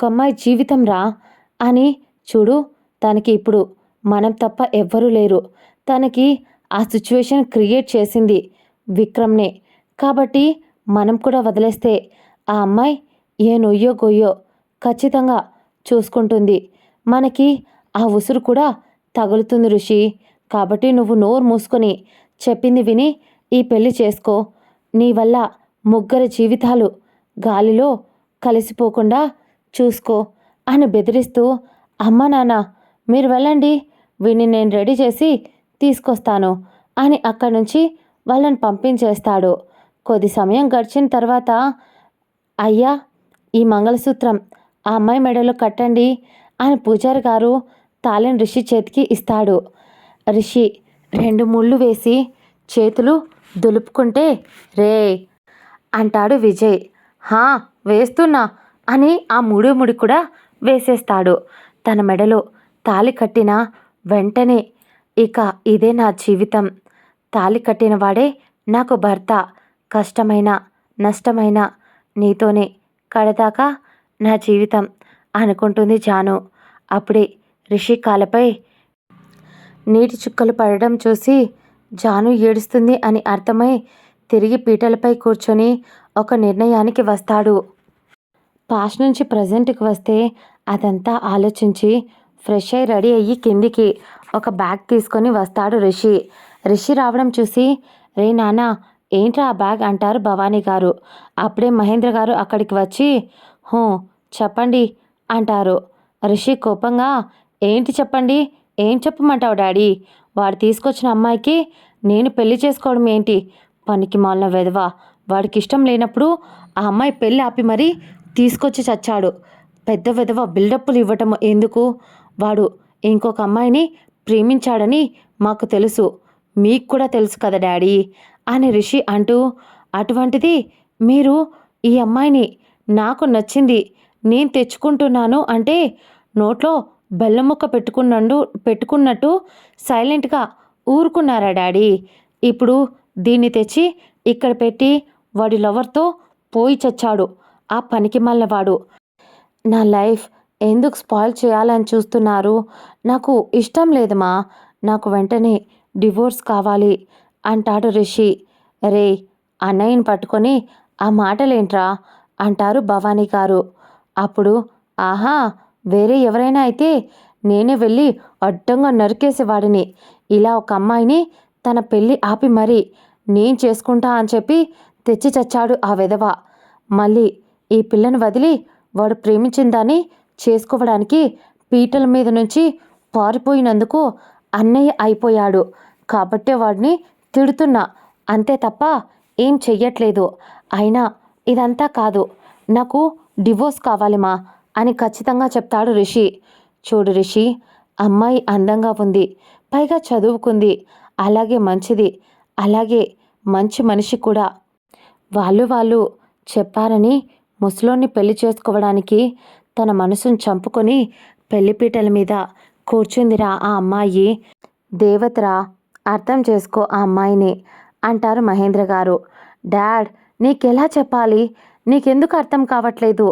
అమ్మాయి జీవితం రా అని చూడు, తనకి ఇప్పుడు మనం తప్ప ఎవ్వరూ లేరు. తనకి ఆ సిచ్యువేషన్ క్రియేట్ చేసింది విక్రమ్నే, కాబట్టి మనం కూడా వదిలేస్తే ఆ అమ్మాయి ఏ నొయ్యో గొయ్యో ఖచ్చితంగా చూసుకుంటుంది, మనకి ఆ ఉసురు కూడా తగులుతుంది ఋషి. కాబట్టి నువ్వు నోరు మూసుకొని చెప్పింది విని ఈ పెళ్లి చేసుకో, నీ వల్ల ముగ్గురి జీవితాలు గాలిలో కలిసిపోకుండా చూసుకో అని బెదిరిస్తూ, అమ్మ, నాన్న మీరు వెళ్ళండి, వీడిని నేను రెడీ చేసి తీసుకొస్తాను అని అక్కడి నుంచి వాళ్ళని పంపించేస్తాడు. కొద్ది సమయం గడిచిన తర్వాత, అయ్యా, ఈ మంగళసూత్రం ఆ అమ్మాయి మెడలో కట్టండి అని పూజారి గారు తాళిని రిషి చేతికి ఇస్తాడు. రిషి 2 ముళ్ళు వేసి చేతులు దులుపుకుంటే, రే అంటాడు విజయ్. హా, వేస్తున్నా అని ఆ మూడో ముడి కూడా వేసేస్తాడు. తన మెడలో తాళి కట్టిన వెంటనే, ఇక ఇదే నా జీవితం, తాళి కట్టిన వాడే నాకు భర్త, కష్టమైన నష్టమైన నీతోనే కడదాకా నా జీవితం అనుకుంటుంది జాను. అప్పుడే రిషి కాళ్ళపై నీటి చుక్కలు పడడం చూసి జాను ఏడుస్తుంది అని అర్థమై తిరిగి పీటలపై కూర్చొని ఒక నిర్ణయానికి వస్తాడు. పాస్ట్ నుంచి ప్రజెంట్కి వస్తే అదంతా ఆలోచించి ఫ్రెష్ అయి రెడీ అయ్యి కిందికి ఒక బ్యాగ్ తీసుకొని వస్తాడు రిషి. రిషి రావడం చూసి రే నాన్న ఏంట్రా ఆ బ్యాగ్ అంటారు భవానీ గారు. అప్పుడే మహేంద్ర గారు అక్కడికి వచ్చి హూ చెప్పండి అంటారు. రిషి కోపంగా ఏంటి చెప్పండి, ఏం చెప్పమంటావు డాడీ, వాడు తీసుకొచ్చిన అమ్మాయికి నేను పెళ్లి చేసుకోవడం ఏంటి, పనికి మాలిన వెధవ, వాడికి ఇష్టం లేనప్పుడు ఆ అమ్మాయి పెళ్ళి ఆపి మరీ తీసుకొచ్చి చచ్చాడు. పెద్ద వెధవ బిల్డప్లు ఇవ్వటం ఎందుకు, వాడు ఇంకొక అమ్మాయిని ప్రేమించాడని మాకు తెలుసు, మీకు కూడా తెలుసు కదా డాడీ అని రిషి అంటూ అటువంటిది మీరు ఈ అమ్మాయిని నాకు నచ్చింది నేను తెచ్చుకుంటున్నాను అంటే నోట్లో బెల్లం ముక్క పెట్టుకున్నట్టు సైలెంట్గా ఊరుకున్నారా డాడీ. ఇప్పుడు దీన్ని తెచ్చి ఇక్కడ పెట్టి వాడి లవర్తో పోయి చచ్చాడు ఆ పనికి మళ్ళవాడు. నా లైఫ్ ఎందుకు స్పాయిల్ చేయాలని చూస్తున్నారు, నాకు ఇష్టం లేదమ్మా, నాకు వెంటనే డివోర్స్ కావాలి అంటాడు రిషి. రే అన్నయ్యని పట్టుకొని ఆ మాటలేంట్రా అంటారు భవానీ గారు. అప్పుడు ఆహా వేరే ఎవరైనా అయితే నేనే వెళ్ళి అడ్డంగా నరికేసేవాడిని, ఇలా ఒక అమ్మాయిని తన పెళ్ళి ఆపి మరీ నేను చేసుకుంటా అని చెప్పి తెచ్చి చచ్చాడు ఆ వెధవ. మళ్ళీ ఈ పిల్లను వదిలి వాడు ప్రేమించిన దాన్ని చేసుకోవడానికి పీటల మీద నుంచి పారిపోయినందుకు అన్నయ్య అయిపోయాడు కాబట్టే వాడిని తిడుతున్నా అంతే తప్ప ఏం చెయ్యట్లేదు. అయినా ఇదంతా కాదు, నాకు డివోర్స్ కావాలిమా అని ఖచ్చితంగా చెప్తాడు రిషి. చూడు రిషి, అమ్మాయి అందంగా ఉంది, పైగా చదువుకుంది, అలాగే మంచిది, అలాగే మంచి మనిషి కూడా. వాళ్ళు చెప్పారని ముసలోన్ని పెళ్లి చేసుకోవడానికి తన మనసును చంపుకొని పెళ్లిపీటల మీద కూర్చుందిరా ఆ అమ్మాయి. దేవతరా, అర్థం చేసుకో ఆ అమ్మాయిని అంటారు మహేంద్ర గారు. డాడ్ నీకెలా చెప్పాలి, నీకెందుకు అర్థం కావట్లేదు,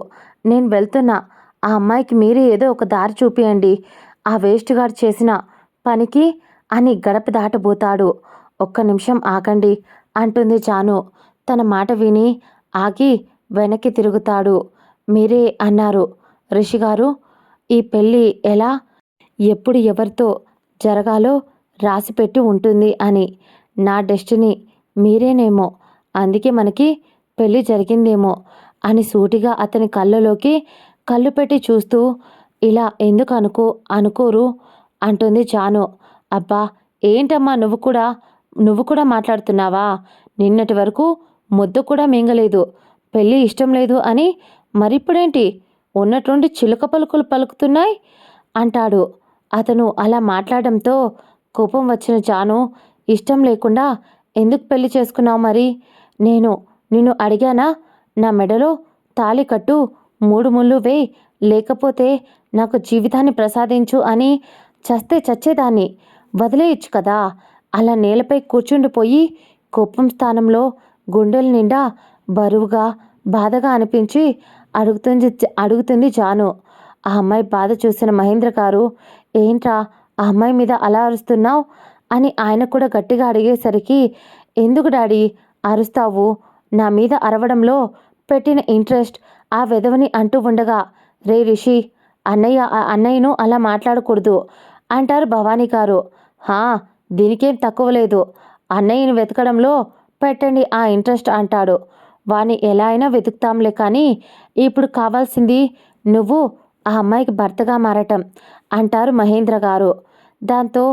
నేను వెళ్తున్నా, ఆ అమ్మాయికి మీరే ఏదో ఒక దారి చూపియండి, ఆ వేస్ట్ గార్డ్ చేసిన పనికి అని గడప దాటబోతాడు. ఒక్క నిమిషం ఆగండి అంటుంది జాను. తన మాట విని ఆగి వెనక్కి తిరుగుతాడు. మీరే అన్నారు రిషి గారు, ఈ పెళ్ళి ఎలా ఎప్పుడు ఎవరితో జరగాలో రాసిపెట్టి ఉంటుంది అని. నా డెస్టినీ మీరేనేమో, అందుకే మనకి పెళ్ళి జరిగిందేమో అని సూటిగా అతని కళ్ళలోకి కళ్ళు పెట్టి చూస్తూ ఇలా ఎందుకు అనుకోరు అంటుంది జాను. అబ్బా ఏంటమ్మా నువ్వు కూడా మాట్లాడుతున్నావా, నిన్నటి వరకు ముద్దు కూడా మింగలేదు, పెళ్ళి ఇష్టం లేదు అని మరిప్పుడేంటి ఉన్నట్టుండి చిలుక పలుకులు పలుకుతున్నాయి అంటాడు. అతను అలా మాట్లాడడంతో కోపం వచ్చిన జాను, ఇష్టం లేకుండా ఎందుకు పెళ్లి చేసుకున్నావు మరి, నిన్ను అడిగానా, నా మెడలో తాళి కట్టు, 3 ముళ్ళు వేయి, లేకపోతే నాకు జీవితాన్ని ప్రసాదించు అని చస్తే చచ్చేదాన్ని, వదిలేయచ్చు కదా, అలా నేలపై కూర్చుండిపోయి కోపం స్థానంలో గుండెల నిండా బరువుగా బాధగా అనిపించి అడుగుతుంది జాను. ఆ అమ్మాయి బాధ చూసిన మహేంద్ర గారు, ఏంట్రా ఆ అమ్మాయి మీద అలా అరుస్తున్నావు అని ఆయన కూడా గట్టిగా అడిగేసరికి, ఎందుకు డాడీ అరుస్తావు, నా మీద అరవడంలో పెట్టిన ఇంట్రెస్ట్ ఆ వెధవని అంటూ ఉండగా, రే రిషి అన్నయ్యను అలా మాట్లాడకూడదు అంటారు భవానీ గారు. హా దీనికేం తక్కువ లేదు, అన్నయ్యని వెతకడంలో పెట్టండి ఆ ఇంట్రెస్ట్ అంటాడు. వాణ్ణి ఎలా అయినా వెతుకుతాంలే, కానీ ఇప్పుడు కావాల్సింది నువ్వు ఆ అమ్మాయికి భర్తగా మారటం అంటారు మహేంద్ర గారు. దాంతో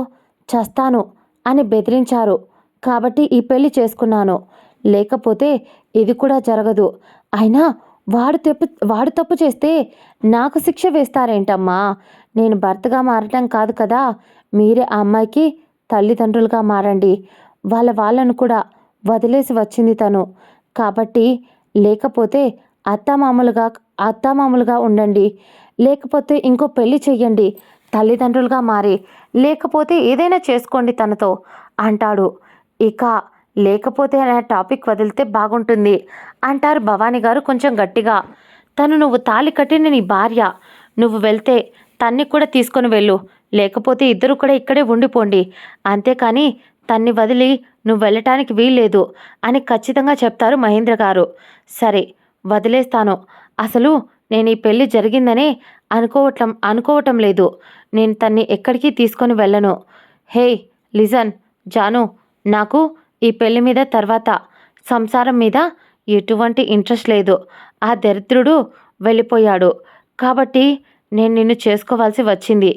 చస్తాను అని బెదిరించారు కాబట్టి ఈ పెళ్లి చేసుకున్నాను, లేకపోతే ఇది కూడా జరగదు. అయినా వాడు తప్పు చేస్తే నాకు శిక్ష వేస్తారేంటమ్మా, నేను భర్తగా మారటం కాదు కదా, మీరే ఆ అమ్మాయికి తల్లిదండ్రులుగా మారండి, వాళ్ళను కూడా వదిలేసి వచ్చింది తను కాబట్టి, లేకపోతే అత్తామామలుగా ఉండండి, లేకపోతే ఇంకో పెళ్లి చెయ్యండి తల్లిదండ్రులుగా మారి, లేకపోతే ఏదైనా చేసుకోండి తనతో అంటాడు. ఇక లేకపోతే అనే టాపిక్ వదిలితే బాగుంటుంది అంటారు భవానీ గారు కొంచెం గట్టిగా. నువ్వు తాళి కట్టిన నీ భార్య. నువ్వు వెళ్తే తన్ని కూడా తీసుకొని వెళ్ళు. లేకపోతే ఇద్దరు కూడా ఇక్కడే ఉండిపోండి. అంతేకాని తన్ని వదిలి నువ్వు వెళ్ళటానికి వీల్లేదు అని ఖచ్చితంగా చెప్తారు మహేంద్ర గారు. సరే, వదిలేస్తాను. అసలు నేను ఈ పెళ్లి జరిగిందనే అనుకోవటం లేదు. నేను తన్ని ఎక్కడికి తీసుకొని వెళ్ళను. హే లిజన్ జాను, నాకు ఈ పెళ్లి మీద తర్వాత సంసారం మీద ఎటువంటి ఇంట్రెస్ట్ లేదు. ఆ దరిద్రుడు వెళ్ళిపోయాడు కాబట్టి నేను నిన్ను చేసుకోవాల్సి వచ్చింది.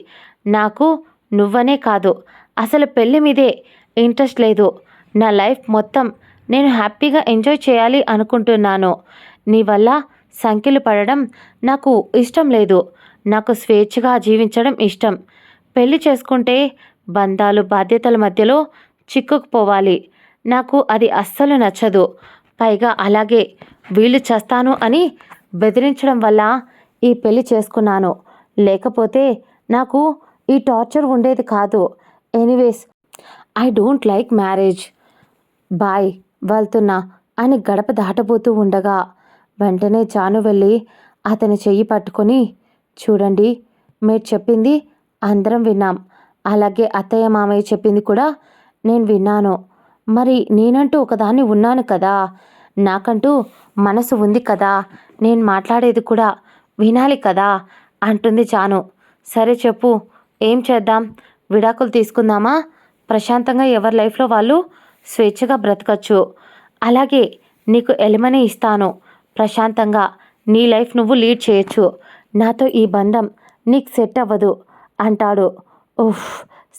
నాకు నువ్వనే కాదు, అసలు పెళ్లి మీదే ఇంట్రెస్ట్ లేదు. నా లైఫ్ మొత్తం నేను హ్యాపీగా ఎంజాయ్ చేయాలి అనుకుంటున్నాను. నీ వల్ల సంఖ్యలు పడడం నాకు ఇష్టం లేదు. నాకు స్వేచ్ఛగా జీవించడం ఇష్టం. పెళ్లి చేసుకుంటే బంధాలు బాధ్యతల మధ్యలో చిక్కుకుపోవాలి. నాకు అది అస్సలు నచ్చదు. పైగా అలాగే వీళ్ళు చేస్తాను అని బెదిరించడం వల్ల ఈ పెళ్లి చేసుకున్నాను. లేకపోతే నాకు ఈ టార్చర్ ఉండేది కాదు. Anyways, I don't like marriage. Bye, వెళ్తున్నా అని గడప దాటబోతూ ఉండగా వెంటనే జాను వెళ్ళి అతని చెయ్యి పట్టుకొని, చూడండి, మీరు చెప్పింది అందరం విన్నాం. అలాగే అత్తయ్య మామయ్య చెప్పింది కూడా నేను విన్నాను. మరి నేనంటూ ఒకదాన్ని ఉన్నాను కదా, నాకంటూ మనసు ఉంది కదా, నేను మాట్లాడేది కూడా వినాలి కదా అంటుంది జాను. సరే చెప్పు, ఏం చేద్దాం? విడాకులు తీసుకుందామా? ప్రశాంతంగా ఎవరి లైఫ్లో వాళ్ళు స్వేచ్ఛగా బ్రతకచ్చు. అలాగే నీకు ఎలిమనీ ఇస్తాను. ప్రశాంతంగా నీ లైఫ్ నువ్వు లీడ్ చేయొచ్చు. నాతో ఈ బంధం నీకు సెట్ అవ్వదు అంటాడు. ఉఫ్,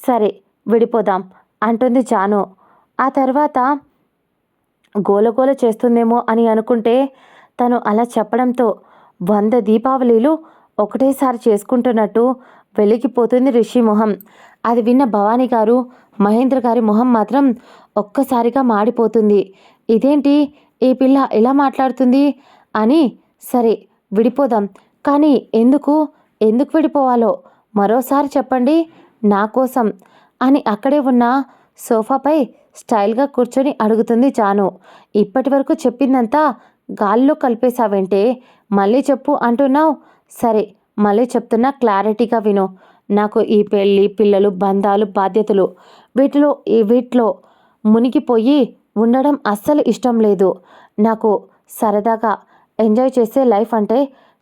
సరే విడిపోదాం అంటుంది జాను. ఆ తర్వాత గోలగోల చేస్తుందేమో అని అనుకుంటే తను అలా చెప్పడంతో 100 దీపావళిలు ఒకటేసారి చేసుకుంటున్నట్టు వెలిగిపోతుంది రిషి మొహం. అది విన్న భవానీ గారు, మహేంద్ర గారి మొహం మాత్రం ఒక్కసారిగా మాడిపోతుంది. ఇదేంటి ఈ పిల్ల ఇలా మాట్లాడుతుంది అని. సరే విడిపోదాం, కానీ ఎందుకు విడిపోవాలో మరోసారి చెప్పండి నా కోసం అని అక్కడే ఉన్న సోఫాపై స్టైల్గా కూర్చొని అడుగుతుంది జాను. ఇప్పటి వరకు చెప్పిందంతా గాల్లో కలిపేశావంటే మళ్ళీ చెప్పు అంటున్నావు. సరే మళ్ళీ చెప్తున్నా, క్లారిటీగా విను. నాకు ఈ పెళ్ళి, పిల్లలు, బంధాలు, బాధ్యతలు వీటిలో మునిగిపోయి ఉండడం అస్సలు ఇష్టం లేదు. నాకు సరదాగా ఎంజాయ్ చేసే లైఫ్ అంటే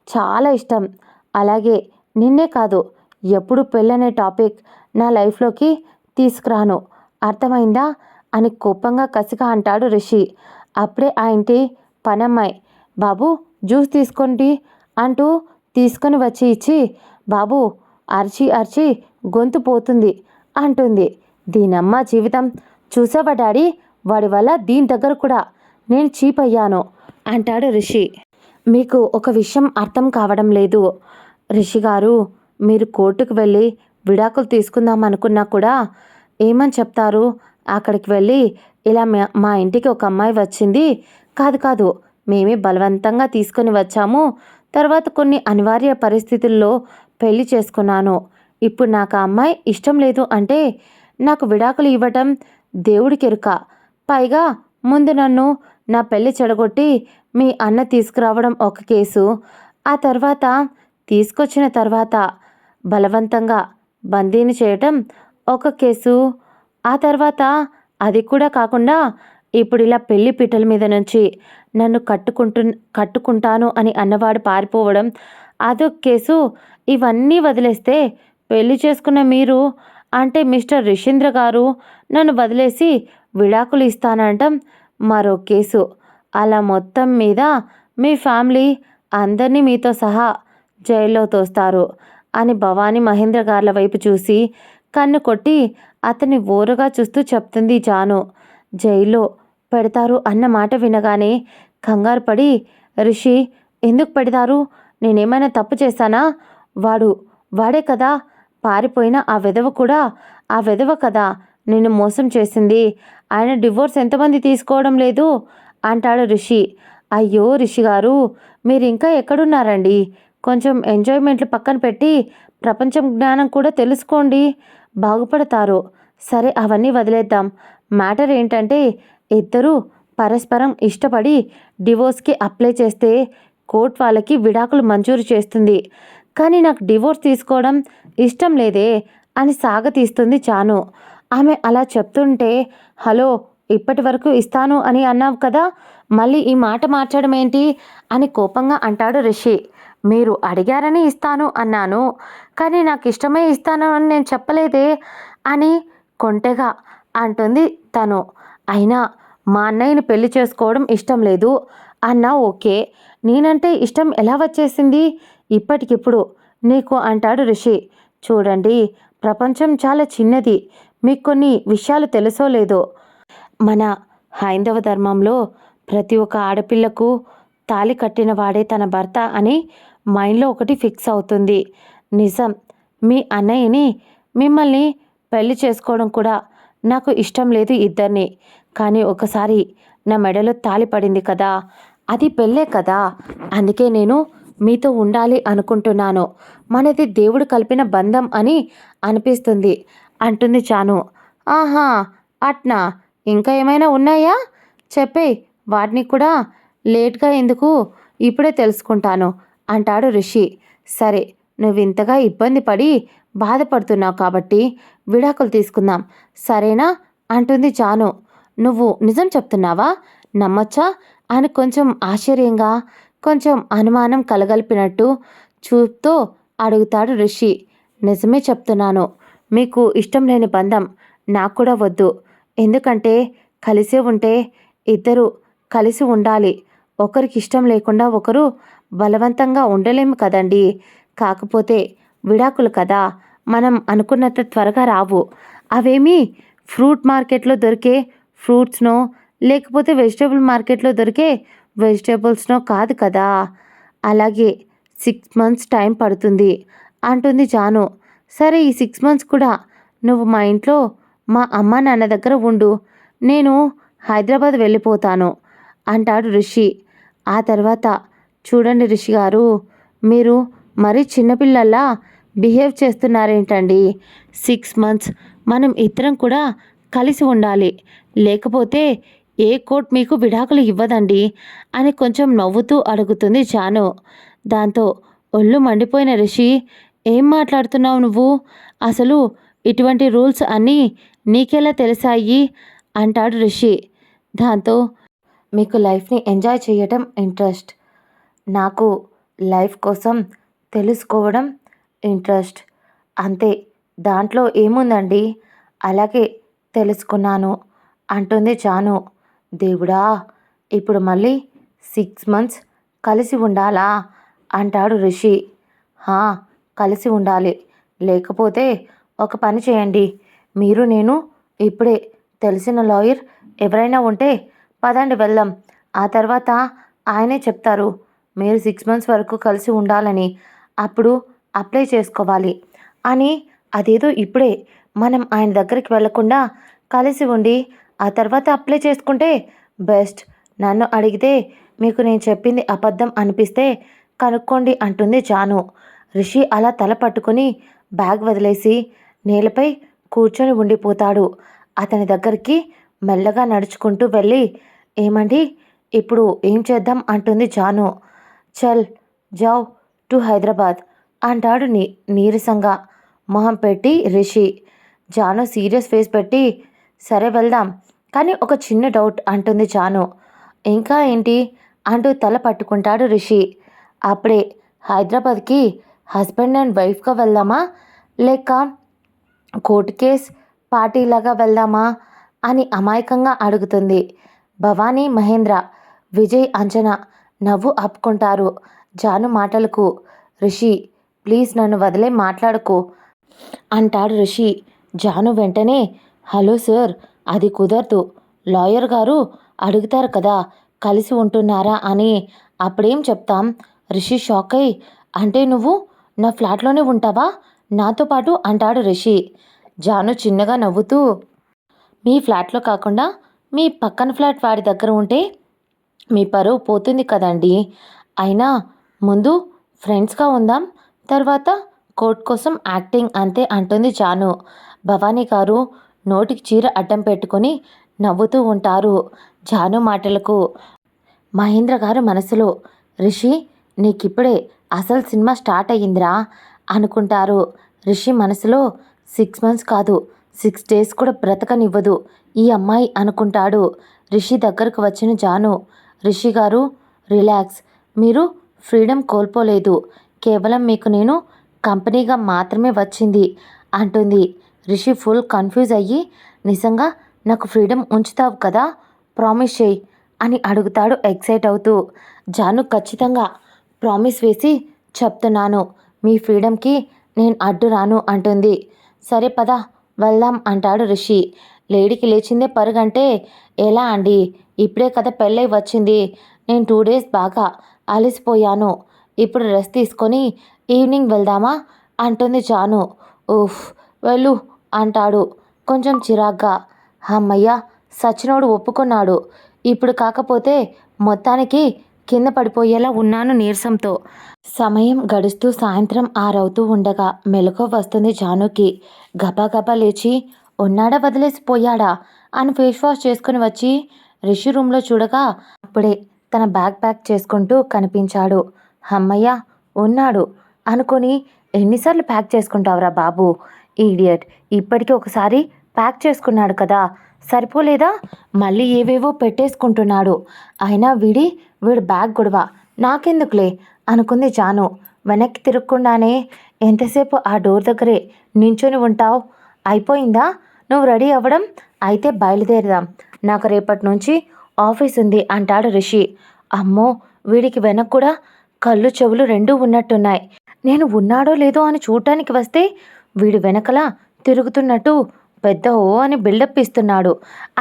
చాలా ఇష్టం. అలాగే నిన్నే కాదు, ఎప్పుడు పెళ్ళనే టాపిక్ నా లైఫ్లోకి తీసుకురాను. అర్థమైందా అని కోపంగా కసిగా అంటాడు రిషి. అప్పుడే ఆ ఇంటి పనమ్మాయి, బాబు జ్యూస్ తీసుకోండి అంటూ తీసుకొని వచ్చి ఇచ్చి, బాబు అరిచి గొంతు పోతుంది అంటుంది. దీనమ్మ జీవితం, చూసావా డాడీ, వాడి వల్ల దీని దగ్గర కూడా నేను చీప్ అయ్యాను అంటాడు రిషి. మీకు ఒక విషయం అర్థం కావడం లేదు రిషి గారు. మీరు కోర్టుకు వెళ్ళి విడాకులు తీసుకుందాం అనుకున్నా కూడా ఏమని చెప్తారు? అక్కడికి వెళ్ళి ఇలా మా ఇంటికి ఒక అమ్మాయి వచ్చింది, కాదు మేమే బలవంతంగా తీసుకొని వచ్చాము, తర్వాత కొన్ని అనివార్య పరిస్థితుల్లో పెళ్లి చేసుకున్నాను. ఇప్పుడు నాకు ఆ అమ్మాయి ఇష్టం లేదు అంటే నాకు విడాకులు ఇవ్వటం దేవుడికెరుక. పైగా ముందు నన్ను నా పెళ్లి చెడగొట్టి మీ అన్న తీసుకురావడం ఒక కేసు, ఆ తర్వాత తీసుకొచ్చిన తర్వాత బలవంతంగా బందీని చేయటం ఒక కేసు, ఆ తర్వాత అది కూడా కాకుండా ఇప్పుడు ఇలా పెళ్లి పీటల మీద నుంచి నన్ను కట్టుకుంటాను అని అన్నవాడు పారిపోవడం అదొక కేసు. ఇవన్నీ వదిలేస్తే పెళ్లి చేసుకున్న మీరు అంటే మిస్టర్ రిషీంద్ర గారు నన్ను వదిలేసి విడాకులు ఇస్తానంటం మరో కేసు. అలా మొత్తం మీద మీ ఫ్యామిలీ అందరినీ మీతో సహా జైల్లో తోస్తారు అని భవానీ మహేంద్ర గార్ల వైపు చూసి కన్ను కొట్టి అతన్ని ఓరగా చూస్తూ చెప్తుంది జాను. జైల్లో పెడతారు అన్న మాట వినగానే కంగారు పడి, రిషి ఎందుకు పెడతారు? నేనేమైనా తప్పు చేశానా? వాడే కదా పారిపోయిన ఆ వెధవ కూడా ఆ వెధవ కదా నిన్ను మోసం చేసింది. ఆయన డివోర్స్ ఎంతమంది తీసుకోవడం లేదు అంటాడు రిషి. అయ్యో రిషి గారు, మీరు ఇంకా ఎక్కడున్నారండి? కొంచెం ఎంజాయ్మెంట్లు పక్కన పెట్టి ప్రపంచం జ్ఞానం కూడా తెలుసుకోండి, బాగుపడతారు. సరే అవన్నీ వదిలేద్దాం. మ్యాటర్ ఏంటంటే ఇద్దరూ పరస్పరం ఇష్టపడి డివోర్స్కి అప్లై చేస్తే కోర్టు వాళ్ళకి విడాకులు మంజూరు చేస్తుంది. కానీ నాకు డివోర్స్ తీసుకోవడం ఇష్టం లేదే అని సాగతీస్తుంది జాను. ఆమె అలా చెప్తుంటే, హలో, ఇప్పటి వరకు ఇస్తాను అని అన్నావు కదా, మళ్ళీ ఈ మాట మార్చడం ఏంటి అని కోపంగా అంటాడు రిషి. మీరు అడిగారని ఇస్తాను అన్నాను, కానీ నాకు ఇష్టమే ఇస్తాను అని నేను చెప్పలేదే అని కొంటెగా అంటుంది తను. అయినా మా అన్నయ్యని పెళ్లి చేసుకోవడం ఇష్టం లేదు అన్నా ఓకే, నేనంటే ఇష్టం ఎలా వచ్చేసింది ఇప్పటికిప్పుడు నీకు అంటాడు రిషి. చూడండి, ప్రపంచం చాలా చిన్నది, మీకు కొన్ని విషయాలు తెలుసో లేదో, మన హైందవ ధర్మంలో ప్రతి ఒక్క ఆడపిల్లకు తాళి కట్టిన వాడే తన భర్త అని మైండ్లో ఒకటి ఫిక్స్ అవుతుంది. నిజం, మీ అన్నయ్యని మిమ్మల్ని పెళ్లి చేసుకోవడం కూడా నాకు ఇష్టం లేదు ఇద్దరిని. కానీ ఒకసారి నా మెడలో తాళి పడింది కదా, అది పెళ్ళే కదా, అందుకే నేను మీతో ఉండాలి అనుకుంటున్నాను. మనది దేవుడు కలిపిన బంధం అని అనిపిస్తుంది అంటుంది జాను. ఆహా, అట్నా, ఇంకా ఏమైనా ఉన్నాయా చెప్పే, వాటిని కూడా లేట్గా ఎందుకు, ఇప్పుడే తెలుసుకుంటాను అంటాడు రిషి. సరే, నువ్వు ఇంతగా ఇబ్బంది పడి బాధపడుతున్నావు కాబట్టి విడాకులు తీసుకుందాం సరేనా అంటుంది జాను. నువ్వు నిజం చెప్తున్నావా, నమ్మచ్చా అని కొంచెం ఆశ్చర్యంగా, కొంచెం అనుమానం కలగలిపినట్టు చూపుతో అడుగుతాడు రిషి. నిజమే చెప్తున్నాను, మీకు ఇష్టం లేని బంధం నాకు కూడా వద్దు. ఎందుకంటే కలిసే ఉంటే ఇద్దరు కలిసి ఉండాలి, ఒకరికి ఇష్టం లేకుండా ఒకరు బలవంతంగా ఉండలేము కదండి. కాకపోతే విడాకులు కదా, మనం అనుకున్నంత త్వరగా రావు. అవేమీ ఫ్రూట్ మార్కెట్లో దొరికే ఫ్రూట్స్నో లేకపోతే వెజిటేబుల్ మార్కెట్లో దొరికే వెజిటేబుల్స్నో కాదు కదా. అలాగే 6 మంత్స్ టైం పడుతుంది అంటుంది జాను. సరే, ఈ 6 మంత్స్ కూడా నువ్వు మా ఇంట్లో మా అమ్మ నాన్న దగ్గర ఉండు, నేను హైదరాబాద్ వెళ్ళిపోతాను అంటాడు రిషి. ఆ తర్వాత, చూడండి రిషి గారు, మీరు మరీ చిన్నపిల్లల్లా బిహేవ్ చేస్తున్నారేంటండి. 6 మంత్స్ మనం ఇద్దరం కూడా కలిసి ఉండాలి, లేకపోతే ఏ కోర్ట్ మీకు విడాకులు ఇవ్వదండి అని కొంచెం నవ్వుతూ అడుగుతుంది జాను. దాంతో ఒళ్ళు మండిపోయిన రిషి, ఏం మాట్లాడుతున్నావు నువ్వు, అసలు ఇటువంటి రూల్స్ అన్నీ నీకెలా తెలిసాయి అంటాడు రిషి. దాంతో, మీకు లైఫ్ని ఎంజాయ్ చేయటం ఇంట్రెస్ట్, నాకు లైఫ్ కోసం తెలుసుకోవడం ఇంట్రెస్ట్, అంతే, దాంట్లో ఏముందండి, అలాగే తెలుసుకున్నాను అంటుంది జాను. దేవుడా, ఇప్పుడు మళ్ళీ 6 మంత్స్ కలిసి ఉండాలా అంటాడు రిషి. హా, కలిసి ఉండాలి, లేకపోతే ఒక పని చేయండి, మీరు నేను ఇప్పుడే తెలిసిన లాయర్ ఎవరైనా ఉంటే పదండి వెళ్దాం, ఆ తర్వాత ఆయనే చెప్తారు మీరు 6 మంత్స్ వరకు కలిసి ఉండాలని, అప్పుడు అప్లై చేసుకోవాలి అని. అదేదో ఇప్పుడే మనం ఆయన దగ్గరికి వెళ్లకుండా కలిసి ఉండి ఆ తర్వాత అప్లై చేసుకుంటే బెస్ట్. నన్ను అడిగితే మీకు నేను చెప్పింది అబద్ధం అనిపిస్తే కనుక్కోండి అంటుంది జాను. రిషి అలా తల పట్టుకుని బ్యాగ్ వదిలేసి నేలపై కూర్చొని ఉండిపోతాడు. అతని దగ్గరికి మెల్లగా నడుచుకుంటూ వెళ్ళి, ఏమండి, ఇప్పుడు ఏం చేద్దాం అంటుంది జాను. చల్ జావ్ టు హైదరాబాద్ అంటాడు నీరసంగా మొహం పెట్టి రిషి. జాను సీరియస్ ఫేస్ పెట్టి, సరే వెళ్దాం, కానీ ఒక చిన్న డౌట్ అంటుంది జాను. ఇంకా ఏంటి అంటూ తల పట్టుకుంటాడు రిషి. అప్పుడే, హైదరాబాద్కి హస్బెండ్ అండ్ వైఫ్గా వెళ్దామా లేక కోర్టు కేస్ పార్టీలాగా వెళ్దామా అని అమాయకంగా అడుగుతుంది. భవానీ, మహేంద్ర, విజయ్, అంజన నవ్వు ఆపుకుంటారు జాను మాటలకు. రిషి, ప్లీజ్ నన్ను వదిలే మాట్లాడుకో అంటాడు రిషి. జాను వెంటనే, హలో సార్, అది కుదరదు, లాయర్ గారు అడుగుతారు కదా కలిసి ఉంటున్నారా అని, అప్పుడేం చెప్తాం. రిషి షాక్ అయి, అంటే నువ్వు నా ఫ్లాట్లోనే ఉంటావా నాతో పాటు అంటాడు రిషి. జాను చిన్నగా నవ్వుతూ, మీ ఫ్లాట్లో కాకుండా మీ పక్కన ఫ్లాట్ వాడి దగ్గర ఉంటే మీ పరువు పోతుంది కదండి, అయినా ముందు ఫ్రెండ్స్గా ఉందాం, తర్వాత కోర్ట్ కోసం యాక్టింగ్ అంతే అంటుంది జాను. భవానీ గారు నోటికి చీర అడ్డం పెట్టుకొని నవ్వుతూ ఉంటారు జాను మాటలకు. మహేంద్ర గారు మనసులో, రిషి నీకిప్పుడే అసలు సినిమా స్టార్ట్ అయ్యిందిరా అనుకుంటారు. రిషి మనసులో 6 మంత్స్ కాదు 6 డేస్ కూడా బ్రతకనివ్వదు ఈ అమ్మాయి అనుకుంటాడు. రిషి దగ్గరకు వచ్చిన జాను, రిషి గారు రిలాక్స్, మీరు ఫ్రీడమ్ కోల్పోలేదు, కేవలం మీకు నేను కంపెనీగా మాత్రమే వచ్చింది అంటుంది. రిషి ఫుల్ కన్ఫ్యూజ్ అయ్యి, నిజంగా నాకు ఫ్రీడమ్ ఉంచుతావు కదా, ప్రామిస్ చేయి అని అడుగుతాడు ఎక్సైట్ అవుతూ. జాను ఖచ్చితంగా ప్రామిస్ వేసి చెప్తున్నాను, మీ ఫ్రీడమ్కి నేను అడ్డు రాను అంటుంది. సరే పద వెళ్దాం అంటాడు రిషి. లేడీకి లేచిందే పరుగంటే ఎలా అండి, ఇప్పుడే కదా పెళ్ళై వచ్చింది, నేను 2 డేస్ బాగా అలసిపోయాను, ఇప్పుడు రెస్ట్ తీసుకొని ఈవినింగ్ వెళ్దామా అంటుంది జాను. ఉఫ్ వెళ్ళు అంటాడు కొంచెం చిరాగ్గా. అమ్మయ్య, సచినోడు ఒప్పుకున్నాడు, ఇప్పుడు కాకపోతే మొత్తానికి కింద పడిపోయేలా ఉన్నాను నీరసంతో. సమయం గడుస్తూ సాయంత్రం 6 అవుతూ ఉండగా మెలకువ వస్తుంది జానుకి. గబా లేచి ఉన్నాడా వదిలేసిపోయాడా అని ఫేస్ వాష్ చేసుకుని వచ్చి రిషి రూమ్లో చూడగా అప్పుడే తన బ్యాగ్ ప్యాక్ చేసుకుంటూ కనిపించాడు. అమ్మయ్య ఉన్నాడు అనుకొని, ఎన్నిసార్లు ప్యాక్ చేసుకుంటావురా బాబు ఈడియట్, ఇప్పటికీ ఒకసారి ప్యాక్ చేసుకున్నాడు కదా, సరిపోలేదా, మళ్ళీ ఏవేవో పెట్టేసుకుంటున్నాడు, అయినా వీడి బ్యాగ్ గొడవ నాకెందుకులే అనుకుంది జాను. వెనక్కి తిరగకుండానే, ఎంతసేపు ఆ డోర్ దగ్గరే నించొని ఉంటావు, అయిపోయిందా నువ్వు రెడీ అవ్వడం, అయితే బయలుదేరదాం, నాకు రేపటి నుంచి ఆఫీస్ ఉంది అంటాడు రిషి. అమ్మో, వీడికి వెనక్కి కూడా కళ్ళు చెవులు రెండూ ఉన్నట్టున్నాయి, నేను ఉన్నాడో లేదో అని చూడటానికి వస్తే వీడు వెనకలా తిరుగుతున్నట్టు పెద్ద ఓ అని బిల్డప్ ఇస్తున్నాడు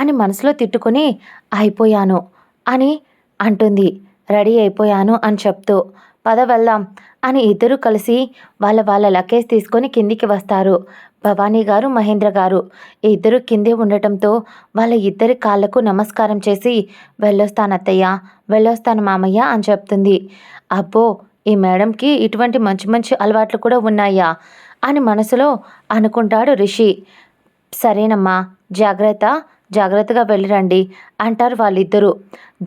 అని మనసులో తిట్టుకొని, అయిపోయాను అని అంటుంది. రెడీ అయిపోయాను అని చెప్తూ పద వెళ్దాం అని ఇద్దరూ కలిసి వాళ్ళ లగేజ్ తీసుకొని కిందికి వస్తారు. భవానీ గారు, మహేంద్ర గారు ఇద్దరు కిందే ఉండటంతో వాళ్ళ ఇద్దరి కాళ్ళకు నమస్కారం చేసి, వెళ్ళొస్తానత్తయ్య, వెళ్ళొస్తాను మామయ్య అని చెప్తుంది. అబ్బో, ఈ మేడంకి ఇటువంటి మంచి మంచి అలవాట్లు కూడా ఉన్నాయా అని మనసులో అనుకుంటాడు రిషి. సరేనమ్మా, జాగ్రత్తగా వెళ్ళిరండి అంటారు వాళ్ళిద్దరూ.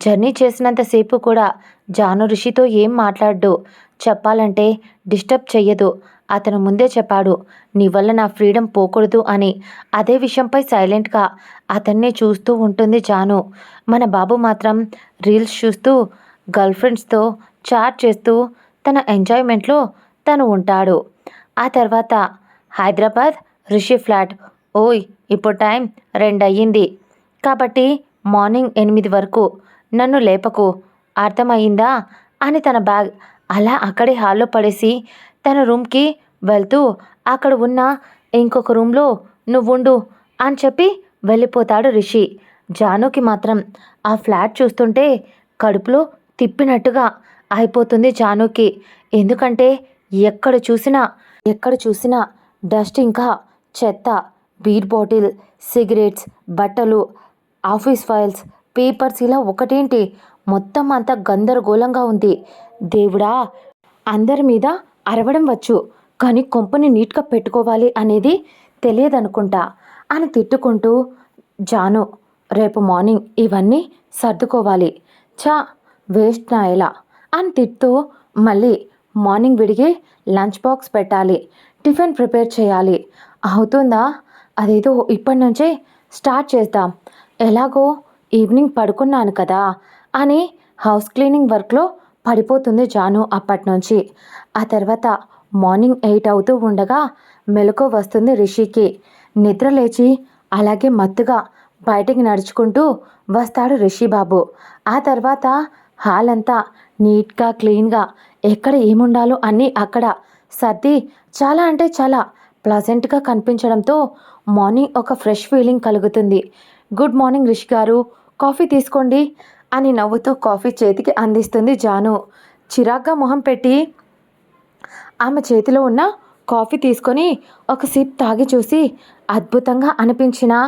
జర్నీ చేసినంతసేపు కూడా జాను రిషితో ఏం మాట్లాడ్డు, చెప్పాలంటే డిస్టర్బ్ చెయ్యదు. అతను ముందే చెప్పాడు, నీ వల్ల నా ఫ్రీడమ్ పోకూడదు అని. అదే విషయంపై సైలెంట్గా అతన్నే చూస్తూ ఉంటుంది జాను. మన బాబు మాత్రం రీల్స్ చూస్తూ, గర్ల్ ఫ్రెండ్స్తో చాట్ చేస్తూ తన ఎంజాయ్మెంట్లో తను ఉంటాడు. ఆ తర్వాత హైదరాబాద్ రిషి ఫ్లాట్. ఓయ్, ఇప్పుడు టైం 2 అయ్యింది కాబట్టి మార్నింగ్ 8 వరకు నన్ను లేపకు, అర్థమయ్యిందా అని తన బ్యాగ్ అలా అక్కడే హాల్లో పడేసి తన రూమ్కి వెళ్తూ, అక్కడ ఉన్న ఇంకొక రూమ్లో నువ్వుండు అని చెప్పి వెళ్ళిపోతాడు రిషి. జానుకి మాత్రం ఆ ఫ్లాట్ చూస్తుంటే కడుపులో తిప్పినట్టుగా అయిపోతుంది జానుకి. ఎందుకంటే ఎక్కడ చూసినా డస్ట్, ఇంకా చెత్త, బీర్ బాటిల్, సిగరెట్స్, బట్టలు, ఆఫీస్ ఫైల్స్, పేపర్స్, ఇలా ఒకటేంటి మొత్తం అంతా గందరగోళంగా ఉంది. దేవుడా, అందరి మీద అరవడం వచ్చు కానీ కొంపని నీట్గా పెట్టుకోవాలి అనేది తెలియదనుకుంటా అని తిట్టుకుంటూ, జాను రేపు మార్నింగ్ ఇవన్నీ సర్దుకోవాలి, చా వేస్ట్ నా ఎలా అని తిడుతూ, మళ్ళీ మార్నింగ్ విడిగి లంచ్ బాక్స్ పెట్టాలి, టిఫిన్ ప్రిపేర్ చేయాలి, అవుతుందా, అదేదో ఇప్పటి నుంచే స్టార్ట్ చేద్దాం, ఎలాగో ఈవినింగ్ పడుకున్నాను కదా అని హౌస్ క్లీనింగ్ వర్క్లో పడిపోతుంది జాను అప్పటినుంచి. ఆ తర్వాత మార్నింగ్ 8 అవుతూ ఉండగా మెలకువ వస్తుంది రిషికి. నిద్ర లేచి అలాగే మత్తుగా బయటికి నడుచుకుంటూ వస్తాడు రిషి బాబు. ఆ తర్వాత హాల్ అంతా నీట్గా క్లీన్గా ఎక్కడ ఏముండాలో అన్నీ అక్కడ సర్ది చాలా అంటే చాలా ప్లజెంట్గా కనిపించడంతో మార్నింగ్ ఒక ఫ్రెష్ ఫీలింగ్ కలుగుతుంది. గుడ్ మార్నింగ్ రిషి గారు, కాఫీ తీసుకోండి అని నవ్వుతూ కాఫీ చేతికి అందిస్తుంది జాను. చిరాగ్గా మొహం పెట్టి ఆమె చేతిలో ఉన్న కాఫీ తీసుకొని ఒక సిప్ తాగి చూసి, అద్భుతంగా అనిపించినా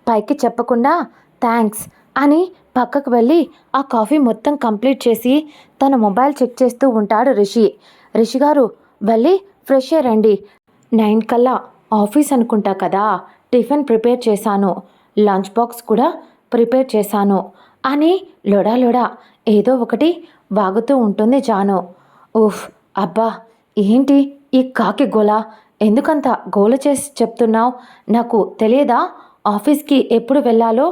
పైకి చెప్పకుండా థ్యాంక్స్ అని పక్కకు వెళ్ళి ఆ కాఫీ మొత్తం కంప్లీట్ చేసి తన మొబైల్ చెక్ చేస్తూ ఉంటాడు రిషి. రిషి గారు వెళ్ళి ఫ్రెష్ అయ్యి రండి, 9 కల్లా ఆఫీస్ అనుకుంటా కదా, టిఫిన్ ప్రిపేర్ చేశాను, లంచ్ బాక్స్ కూడా ప్రిపేర్ చేశాను అని లొడా ఏదో ఒకటి వాగుతూ ఉంటుంది జాను. ఉఫ్! అబ్బా! ఏంటి ఈ కాకి గోల? ఎందుకంత గోల చేసి చెప్తున్నావు? నాకు తెలియదా ఆఫీస్‌కి ఎప్పుడు వెళ్ళాలో?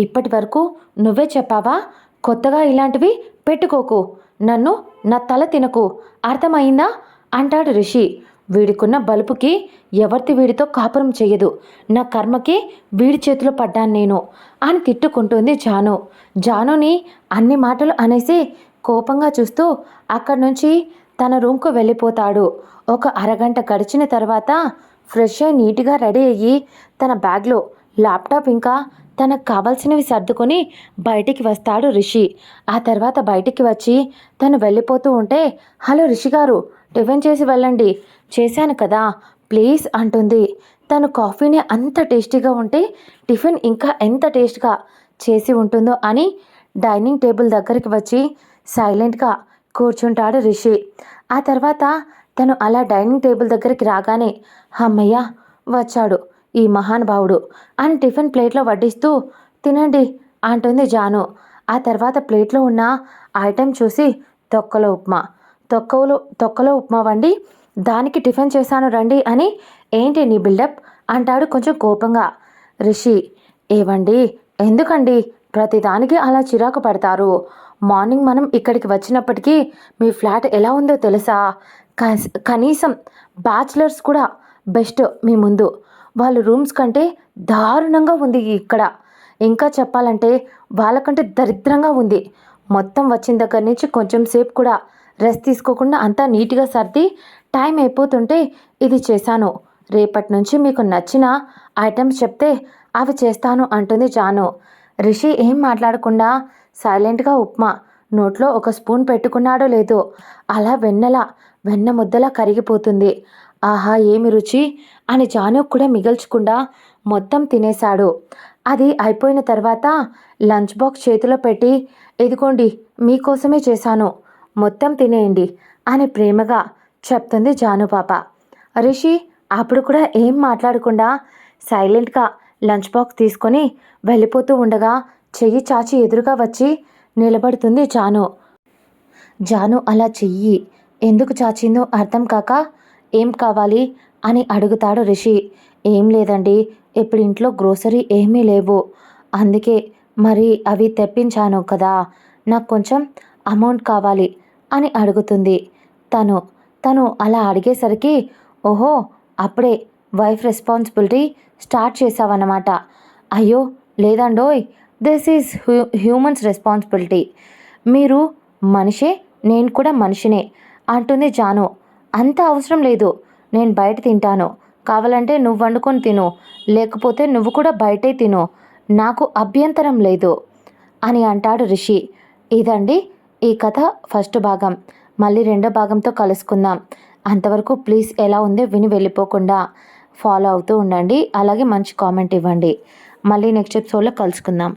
ఇప్పటి వరకు నువ్వే చెప్పావా? కొత్తగా ఇలాంటివి పెట్టుకోకు. నన్ను నా తల తినకు. అర్థమయిందా? అంటాడు రిషి. వీడికున్న బలుపుకి ఎవరిది వీడితో కాపురం చెయ్యదు. నా కర్మకి వీడి చేతిలో పడ్డాను నేను అని తిట్టుకుంటుంది జాను. జానుని అన్ని మాటలు అనేసి కోపంగా చూస్తూ అక్కడి నుంచి తన రూమ్కు వెళ్ళిపోతాడు. ఒక అరగంట గడిచిన తర్వాత ఫ్రెష్ అయి నీట్గా రెడీ అయ్యి తన బ్యాగ్లో ల్యాప్టాప్ ఇంకా తనకు కావాల్సినవి సర్దుకొని బయటికి వస్తాడు రిషి. ఆ తర్వాత బయటికి వచ్చి తను వెళ్ళిపోతూ ఉంటే, హలో రిషి గారు, టిఫిన్ చేసి వెళ్ళండి. చేశాను కదా ప్లీజ్ అంటుంది. తను కాఫీని అంత టేస్టీగా ఉంటే టిఫిన్ ఇంకా ఎంత టేస్ట్గా చేసి ఉంటుందో అని డైనింగ్ టేబుల్ దగ్గరికి వచ్చి సైలెంట్గా కూర్చుంటాడు రిషి. ఆ తర్వాత తను అలా డైనింగ్ టేబుల్ దగ్గరికి రాగానే, అమ్మయ్య వచ్చాడు ఈ మహానుభావుడు అని టిఫిన్ ప్లేట్లో వడ్డిస్తూ తినండి అంటుంది జాను. ఆ తర్వాత ప్లేట్లో ఉన్న ఐటెం చూసి తొక్కలో ఉప్మా, తొక్కలో ఉప్మా వండి దానికి టిఫిన్ చేశాను రండి అని ఏంటి నీ బిల్డప్ అంటాడు కొంచెం కోపంగా. రిషి, ఏవండి ఎందుకండి ప్రతిదానికి అలా చిరాకు పడతారు? మార్నింగ్ మనం ఇక్కడికి వచ్చినప్పటికీ మీ ఫ్లాట్ ఎలా ఉందో తెలుసా? కనీసం బ్యాచిలర్స్ కూడా బెస్ట్ మీ ముందు. వాళ్ళ రూమ్స్ కంటే దారుణంగా ఉంది ఇక్కడ. ఇంకా చెప్పాలంటే వాళ్ళకంటే దరిద్రంగా ఉంది. మొత్తం వచ్చిన దగ్గర నుంచి కొంచెం సేపు కూడా రెస్ట్ తీసుకోకుండా అంతా నీట్గా సర్ది టైం అయిపోతుంటే ఇది చేశాను. రేపటి నుంచి మీకు నచ్చిన ఐటమ్స్ చెప్తే అవి చేస్తాను అంటుంది జాను. రిషి ఏం మాట్లాడకుండా సైలెంట్గా ఉప్మా నోట్లో ఒక స్పూన్ పెట్టుకున్నాడో లేదో అలా వెన్న ముద్దలా కరిగిపోతుంది. ఆహా ఏమి రుచి అని జాను కూడా మిగల్చకుండా మొత్తం తినేశాడు. అది అయిపోయిన తర్వాత లంచ్ బాక్స్ చేతిలో పెట్టి, ఇదిగోండి మీకోసమే చేశాను, మొత్తం తినేయండి అని ప్రేమగా చెప్తుంది జాను పాప. రిషి అప్పుడు కూడా ఏం మాట్లాడకుండా సైలెంట్గా లంచ్ బాక్స్ తీసుకొని వెళ్ళిపోతూ ఉండగా చెయ్యి చాచి ఎదురుగా వచ్చి నిలబడుతుంది జాను. జాను అలా చెయ్యి ఎందుకు చాచిందో అర్థం కాక, ఏం కావాలి అని అడుగుతాడు రిషి. ఏం లేదండి, ఇప్పుడు ఇంట్లో గ్రోసరీ ఏమీ లేవు, అందుకే మరి అవి తెప్పించాను కదా, నాకు కొంచెం అమౌంట్ కావాలి అని అడుగుతుంది. తను అలా అడిగేసరికి, ఓహో అప్పుడే వైఫ్ రెస్పాన్సిబిలిటీ స్టార్ట్ చేసావన్నమాట. అయ్యో లేదండోయ్, దిస్ ఈజ్ హ్యూమన్స్ రెస్పాన్సిబిలిటీ. మీరు మనిషే, నేను కూడా మనిషినే అంటుంది జాను. అంత అవసరం లేదు, నేను బయట తింటాను, కావాలంటే నువ్వు వండుకొని తిను, లేకపోతే నువ్వు కూడా బయటే తిను, నాకు అభ్యంతరం లేదు అని అంటాడు రిషి. ఇదండి ఈ కథ ఫస్ట్ భాగం. మళ్ళీ రెండో భాగంతో కలుసుకుందాం. అంతవరకు ప్లీజ్ ఎలా ఉందో విని వెళ్ళిపోకుండా ఫాలో అవుతూ ఉండండి. అలాగే మంచి కామెంట్ ఇవ్వండి. మళ్ళీ నెక్స్ట్ ఎపిసోడ్లో కలుసుకుందాం.